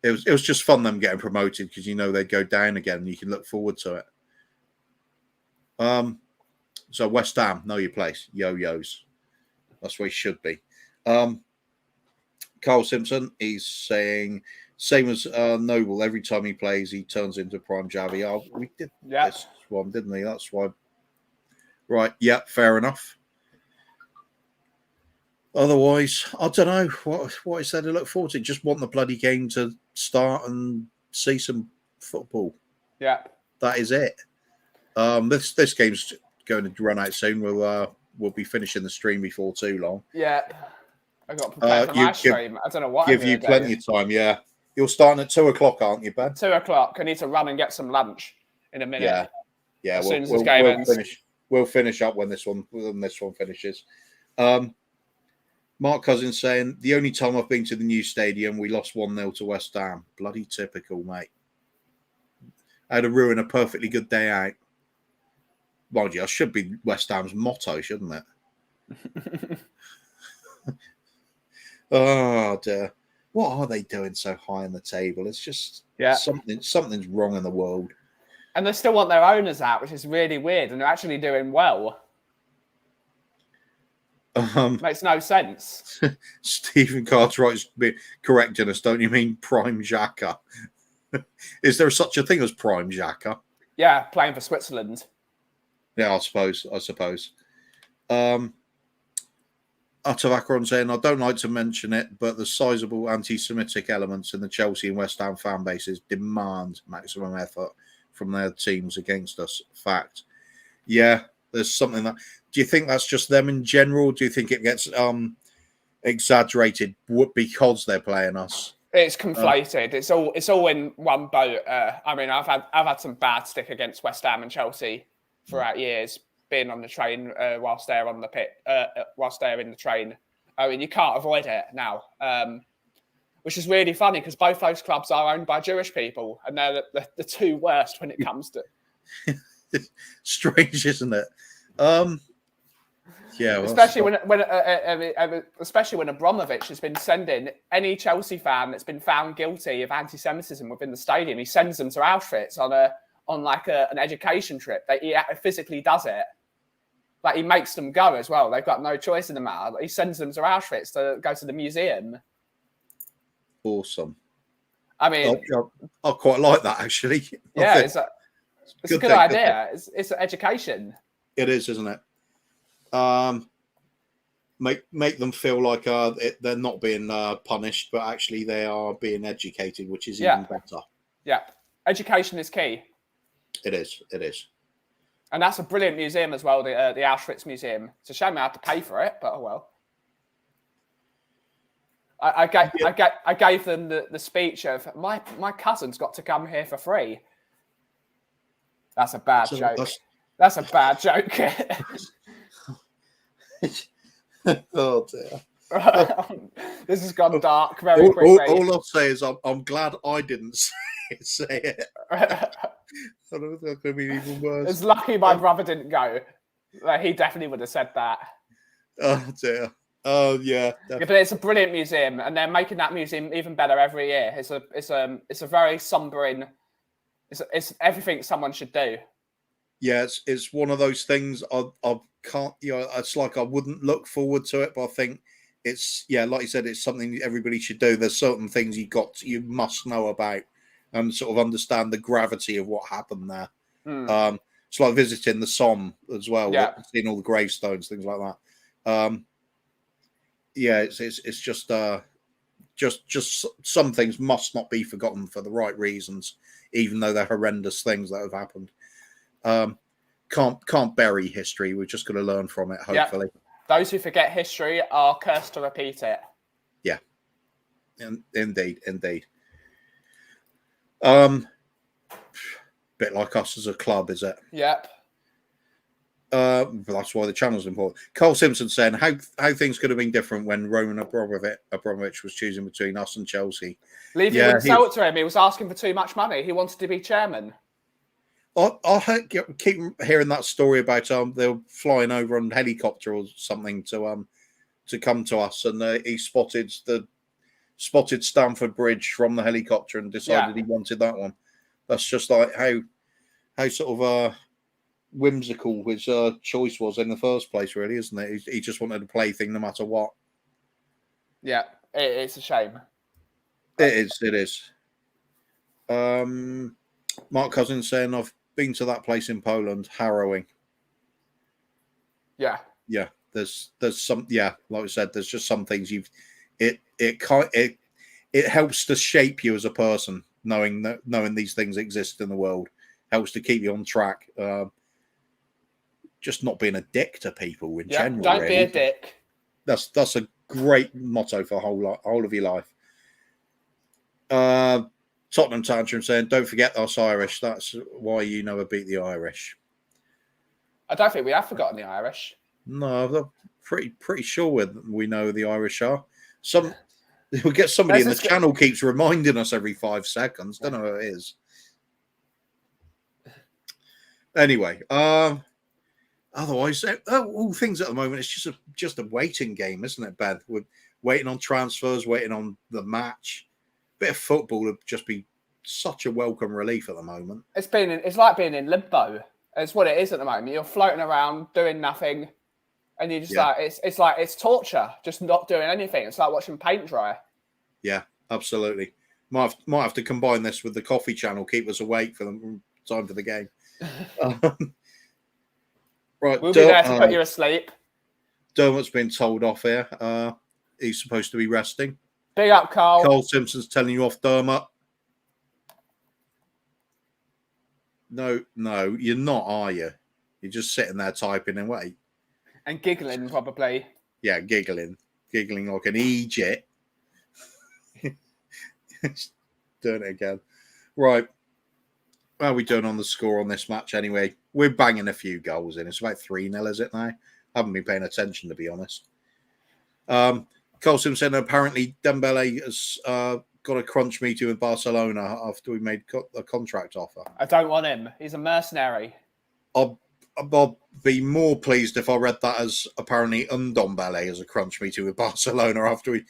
It was just fun them getting promoted because you know they'd go down again. And you can look forward to it. So West Ham, know your place, yo-yos. That's where he should be. Carl Simpson, he's saying. Same as Noble. Every time he plays, he turns into Prime Javi. Oh, we did this one, didn't we? That's why. Right. Yeah. Fair enough. Otherwise, I don't know what is there to look forward to. Just want the bloody game to start and see some football. Yeah. That is it. This game's going to run out soon. We'll be finishing the stream before too long. Yeah. I got prepared for my stream. I don't know what. Give you plenty of time. Yeah. You're starting at 2:00, aren't you, Ben? 2:00. I need to run and get some lunch in a minute. Yeah. As soon as this game we'll ends. finish. We'll finish up when this one finishes. Mark Cousins saying the only time I've been to the new stadium, we lost 1-0 to West Ham. Bloody typical, mate. I had to ruin a perfectly good day out. Mind you, I should be West Ham's motto, shouldn't it? Oh dear. What are they doing so high on the table? It's just something's wrong in the world. And they still want their owners out, which is really weird, and they're actually doing well. Makes no sense. Stephen Cartwright's correcting us. Don't you mean Prime Xhaka? Is there such a thing as Prime Xhaka? Yeah, playing for Switzerland. Yeah, I suppose. Atavakron saying, I don't like to mention it, but the sizable anti-Semitic elements in the Chelsea and West Ham fan bases demand maximum effort from their teams against us. Fact. Yeah, there's something that... Do you think that's just them in general? Do you think it gets exaggerated because they're playing us? It's conflated. It's all in one boat. I mean, I've had some bad stick against West Ham and Chelsea throughout years, being on the train whilst they're on the pit, whilst they're in the train. I mean, you can't avoid it now, which is really funny because both those clubs are owned by Jewish people, and they're the two worst when it comes to. Strange, isn't it? Yeah, well, especially when Abramovich has been sending any Chelsea fan that's been found guilty of anti-Semitism within the stadium, he sends them to Auschwitz on an education trip. He physically does it. Like, he makes them go as well. They've got no choice in the matter. He sends them to Auschwitz to go to the museum. Awesome. I mean, I quite like that, actually. Yeah, it's a good idea. It's education. It is, isn't it? Make them feel like they're not being punished, but actually they are being educated, which is even better. Yeah, education is key. It is. And that's a brilliant museum as well, the Auschwitz Museum. It's a shame I had to pay for it, but oh well. I gave them the speech of my cousin's got to come here for free. That's a bad joke. That's a bad joke. Oh dear. This has gone dark very quickly. All I'll say is I'm glad I didn't say it. I don't think that could be even worse. It's lucky my brother didn't go. He definitely would have said that. Oh dear. Oh yeah. Yeah, but it's a brilliant museum, and they're making that museum even better every year. It's a very sombering. It's everything someone should do. Yeah, it's one of those things I can't. It's like I wouldn't look forward to it, but I think it's like you said, it's something everybody should do. There's certain things you must know about and sort of understand the gravity of what happened there. It's like visiting the Somme as well, seeing all the gravestones, things like that. It's just some things must not be forgotten for the right reasons, even though they're horrendous things that have happened. Can't bury history. We're just going to learn from it, hopefully. Those who forget history are cursed to repeat it. Yeah, indeed. Bit like us as a club, is it? Yep. That's why the channel's important. Cole Simpson saying how things could have been different when Roman Abramovich was choosing between us and Chelsea. Levy wouldn't sell it to him. He was asking for too much money. He wanted to be chairman. I keep hearing that story about they were flying over on a helicopter or something to come to us, and he spotted Stamford Bridge from the helicopter and decided he wanted that one. That's just like how sort of whimsical his choice was in the first place, really, isn't it? He just wanted a plaything no matter what. Yeah, it's a shame. It is. Mark Cousins saying, I've been to that place in Poland, harrowing. Yeah. There's some, like I said, there's just some things it helps to shape you as a person, knowing these things exist in the world, helps to keep you on track. Just not being a dick to people in general. Don't be a dick. That's a great motto for whole of your life. Tottenham Tantrum saying, don't forget us Irish. That's why you never beat the Irish. I don't think we have forgotten the Irish. No, I'm pretty sure we know who the Irish are. We'll get somebody in the channel keeps reminding us every 5 seconds. Don't know who it is. Anyway, otherwise, all things at the moment, it's just a waiting game, isn't it, Ben? We're waiting on transfers, waiting on the match. Bit of football would just be such a welcome relief at the moment. It's like being in limbo. It's what it is at the moment. You're floating around doing nothing, and you just it's torture, just not doing anything. It's like watching paint dry. Yeah, absolutely. Might have to combine this with the coffee channel, keep us awake for the time for the game. Right, we'll be there to put you asleep. Dermot's been told off here. He's supposed to be resting. Big up, Carl. Carl Simpson's telling you off, Dermot. No, you're not, are you? You're just sitting there typing away. And giggling, probably. Yeah, giggling like an Egypt. Doing it again. Right. How are we doing on the score on this match anyway? We're banging a few goals in. It's about 3-0, is it now? I haven't been paying attention, to be honest. Carl Simpson, apparently Dembele has got a crunch meeting with Barcelona after we made a contract offer. I don't want him. He's a mercenary. I'll be more pleased if I read that as apparently Ndombele as a crunch meeting with Barcelona after we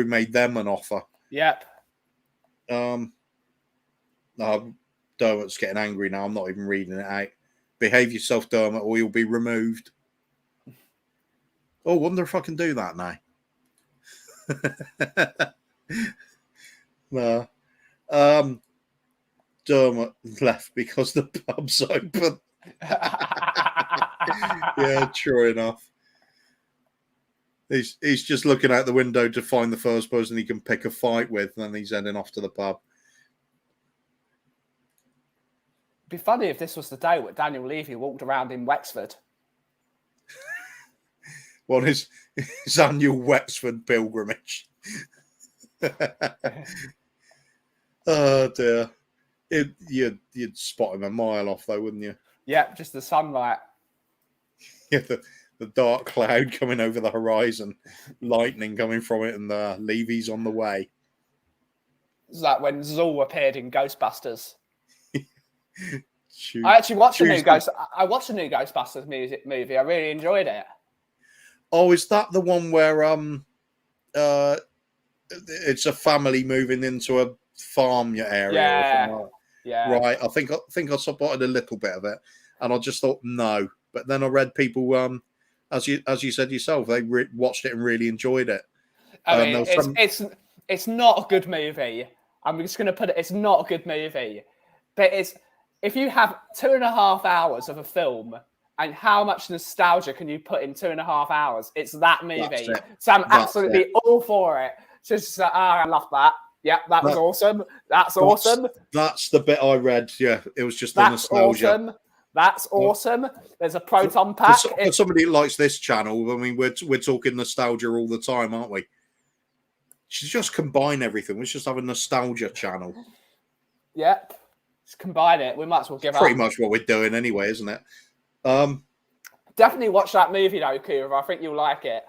made them an offer. Yep. Dermot's getting angry now. I'm not even reading it out. Behave yourself, Dermot, or you'll be removed. Oh, wonder if I can do that now. No. Dermot left because the pub's open. Yeah, true enough. He's just looking out the window to find the first person he can pick a fight with, and then he's heading off to the pub. It'd be funny if this was the day where Daniel Levy walked around in Wexford. On his annual Wexford pilgrimage. Oh dear. You'd spot him a mile off though, wouldn't you? Yep, just the sunlight. Yeah, the dark cloud coming over the horizon, lightning coming from it, and Levy's on the way. It's like when Zool appeared in Ghostbusters. I actually watched a new Ghostbusters movie. I really enjoyed it. Oh, is that the one where it's a family moving into a farm area? Yeah. Yeah. Right. I think I spotted a little bit of it, and I just thought no. But then I read people, as you said yourself, they watched it and really enjoyed it. I mean, it's not a good movie. I'm just going to put it. It's not a good movie, but if you have 2.5 hours of a film. And how much nostalgia can you put in 2.5 hours? It's that movie. So I'm absolutely all for it. Just I love that. Yeah, that was awesome. That's awesome. That's the bit I read. Yeah, it was just the nostalgia. Awesome. That's awesome. There's a proton pack. For somebody who likes this channel, I mean, we're talking nostalgia all the time, aren't we? Should just combine everything. Let's just have a nostalgia channel. Yep. Just combine it. We might as well give up. Pretty much what we're doing anyway, isn't it? Definitely watch that movie though, Kuva. I think you'll like it.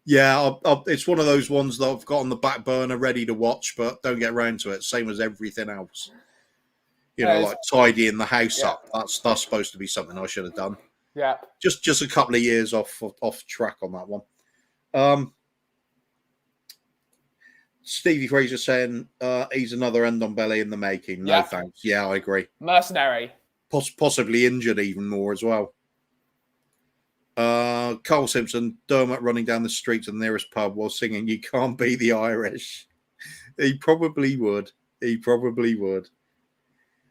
Yeah, it's one of those ones that I've got on the back burner ready to watch, but don't get around to it. Same as everything else. You know, like tidying the house up. That's supposed to be something I should have done. Yeah. Just a couple of years off track on that one. Stevie Fraser saying he's another Ndombele in the making. No thanks. Yeah, I agree. Mercenary. Possibly injured even more as well. Carl Simpson, Dermot running down the street to the nearest pub while singing "You Can't Beat the Irish." He probably would.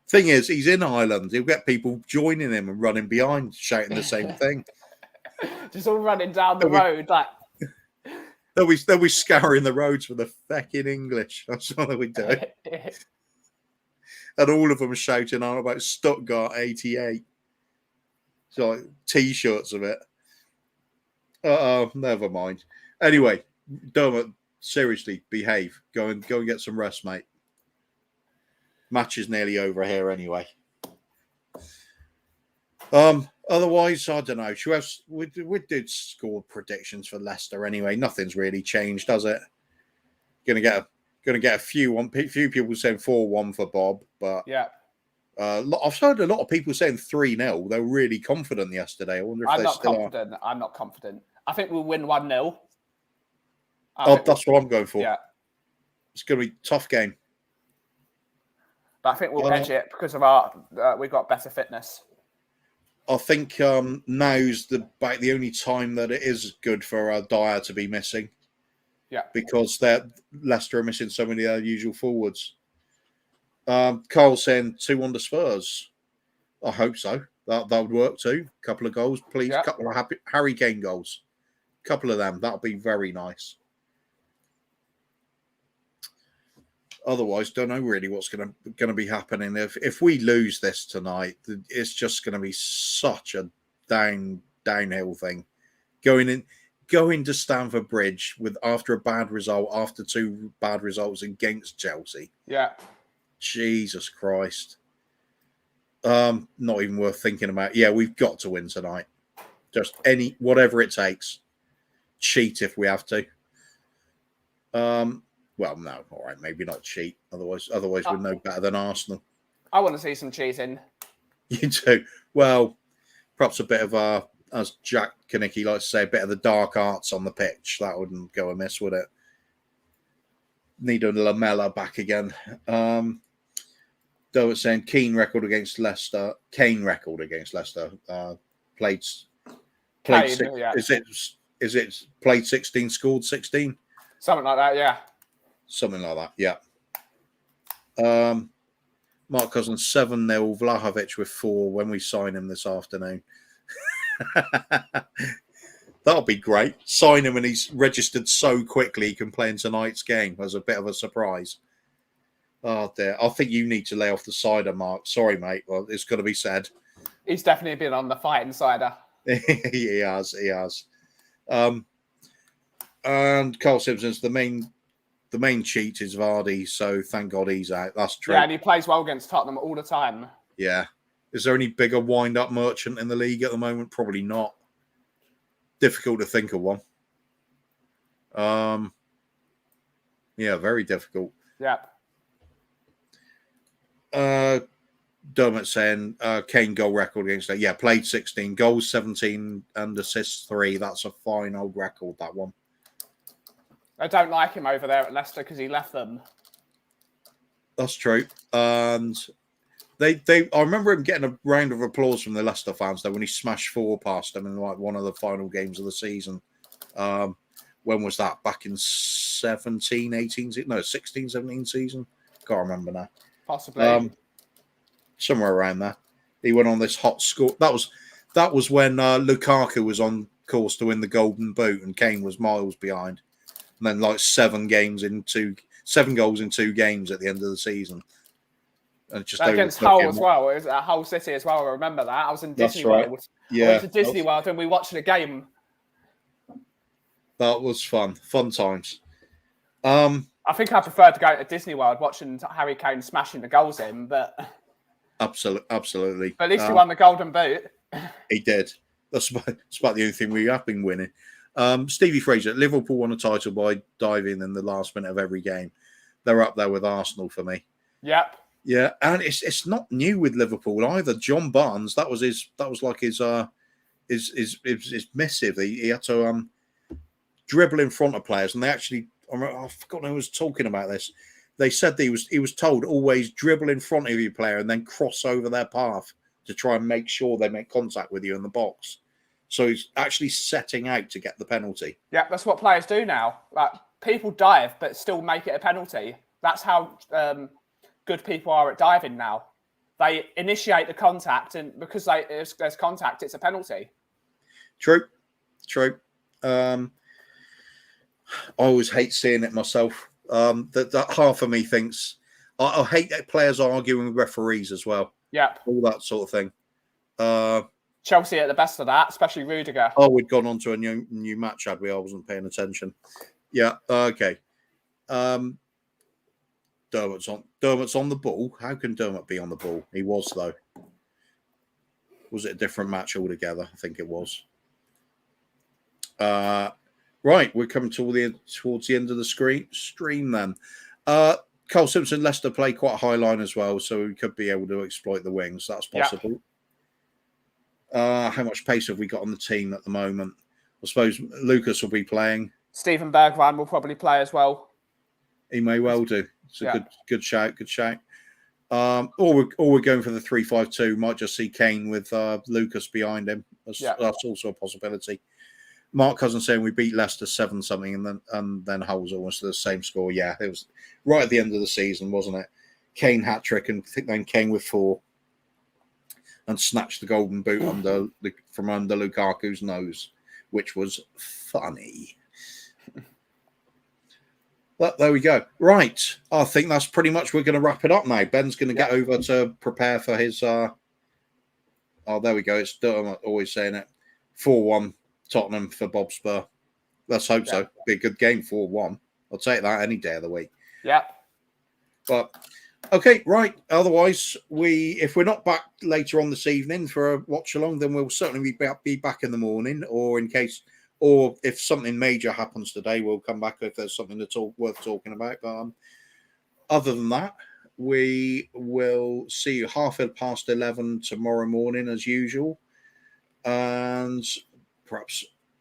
Thing is, he's in Ireland. He'll get people joining him and running behind, shouting the same thing. Just all running down the road like. They'll be scouring the roads for the feckin' English. That's what we do. And all of them shouting on about Stuttgart 88. So like T-shirts of it. Never mind. Anyway, Dermot seriously, behave. Go and get some rest, mate. Match is nearly over here anyway. Otherwise, I don't know. We did score predictions for Leicester anyway. Nothing's really changed, does it? Gonna get a few people saying 4-1 for Bob, but yeah. I've heard a lot of people saying 3-0. They were really confident yesterday. I wonder if they still are. I'm not confident. I think we'll win 1-0. That's what I'm going for. Yeah. It's going to be a tough game. But I think we'll edge it because of we've got better fitness. I think now's the only time that it is good for Dyer to be missing. Yeah. Because Leicester are missing so many of their usual forwards. Carl saying 2-1 to Spurs. I hope so. That would work too. Couple of goals, please. Yeah. Couple of Harry Kane goals. Couple of them. That'll be very nice. Otherwise, don't know really what's going to be happening. If we lose this tonight, it's just going to be such a downhill thing. Going to Stamford Bridge after a bad result, after 2 bad results against Chelsea. Yeah. Jesus Christ. Not even worth thinking about. Yeah, we've got to win tonight. Just whatever it takes. Cheat if we have to. Well, no, all right, maybe not cheat. Otherwise, we're no better than Arsenal. I want to see some cheating. You do. Well, perhaps a bit of as Jack Kanicki likes to say, a bit of the dark arts on the pitch. That wouldn't go amiss, would it? Need a Lamella back again. Though it's saying Kane record against Leicester. Played Kane, 6. Yeah. Is it played 16, scored 16? Something like that, yeah. Something like that, yeah. Mark Cousins 7-0, Vlahovic with 4 when we sign him this afternoon. That'll be great. Sign him and he's registered so quickly he can play in tonight's game as a bit of a surprise. Oh dear. I think you need to lay off the cider, Mark. Sorry, mate. Well, it's got to be said. He's definitely been on the fighting cider. He has. And Carl Simpson's the main cheat is Vardy, so thank God he's out. That's true. Yeah, and he plays well against Tottenham all the time. Yeah. Is there any bigger wind-up merchant in the league at the moment? Probably not. Difficult to think of one. Yeah, very difficult. Yeah. Dermot saying Kane goal record against that. Yeah, played 16 goals, 17 and assists 3. That's a fine old record, that one. I don't like him over there at Leicester because he left them. That's true. And I remember him getting a round of applause from the Leicester fans though when he smashed 4 past them in like one of the final games of the season. When was that? Back in 16, 17 season? Can't remember now. Possibly. Somewhere around there. He went on this hot score. That was when Lukaku was on course to win the Golden Boot and Kane was miles behind. And then like 7 goals in 2 games at the end of the season. And just against Hull as well. It was at Hull City as well. I remember that. I was in Disney World. Yeah. I went to Disney World and we watched a game. That was fun. Fun times. I think I prefer to go to Disney World watching Harry Kane smashing the goals in, but absolutely. But at least he won the Golden Boot. He did. That's about the only thing we have been winning. Stevie Fraser, Liverpool won a title by diving in the last minute of every game. They're up there with Arsenal for me. Yep. Yeah, and it's not new with Liverpool either. John Barnes, that was his missive. He had to dribble in front of players, and they actually, I forgot who was talking about this. They said that he was told always dribble in front of your player and then cross over their path to try and make sure they make contact with you in the box. So he's actually setting out to get the penalty. Yeah, that's what players do now. Like people dive but still make it a penalty. That's how good people are at diving now. They initiate the contact, and because there's contact, it's a penalty. True. I always hate seeing it myself. That half of me thinks I hate that players arguing with referees as well. Yeah, all that sort of thing. Chelsea at the best of that, especially Rudiger. Oh, we'd gone on to a new match, had we? I wasn't paying attention. Yeah, okay. Dermot's on the ball. How can Dermot be on the ball? He was, though. Was it a different match altogether? I think it was. Right, we're coming towards the end of the stream then. Carl Simpson, Leicester play quite a high line as well, so we could be able to exploit the wings. That's possible. How much pace have we got on the team at the moment? I suppose Lucas will be playing. Stephen Bergwijn will probably play as well. He may well do. It's a good shout. Good shout. Or we're going for the 3-5-2. Might just see Kane with Lucas behind him. That's also a possibility. Mark Cousins saying we beat Leicester 7-something, and then Hull's almost the same score. Yeah, it was right at the end of the season, wasn't it? Kane hat trick, and I think then Kane with 4, and snatched the golden boot from under Lukaku's nose, which was funny. But there we go. Right, I think that's pretty much. We're going to wrap it up now. Ben's going to get over to prepare for his. There we go. It's always saying it. 4-1. Tottenham for Bob Spur. Let's hope so. Be a good game, 4-1. I'll take that any day of the week. Yeah. But okay, right. Otherwise, if we're not back later on this evening for a watch along, then we'll certainly be back in the morning. Or if something major happens today, we'll come back if there's something that's worth talking about. But other than that, we will see you 11:30 tomorrow morning as usual, and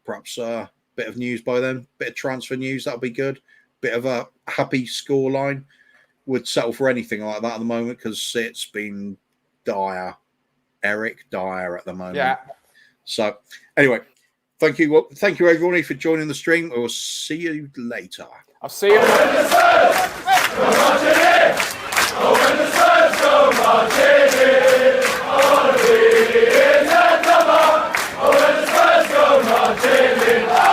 perhaps a bit of news by then, bit of transfer news, that'll be good. Bit of a happy scoreline. Would settle for anything like that at the moment because it's been dire, Eric, dire at the moment. Yeah. So anyway, thank you everybody for joining the stream. We will see you later. I'll see you.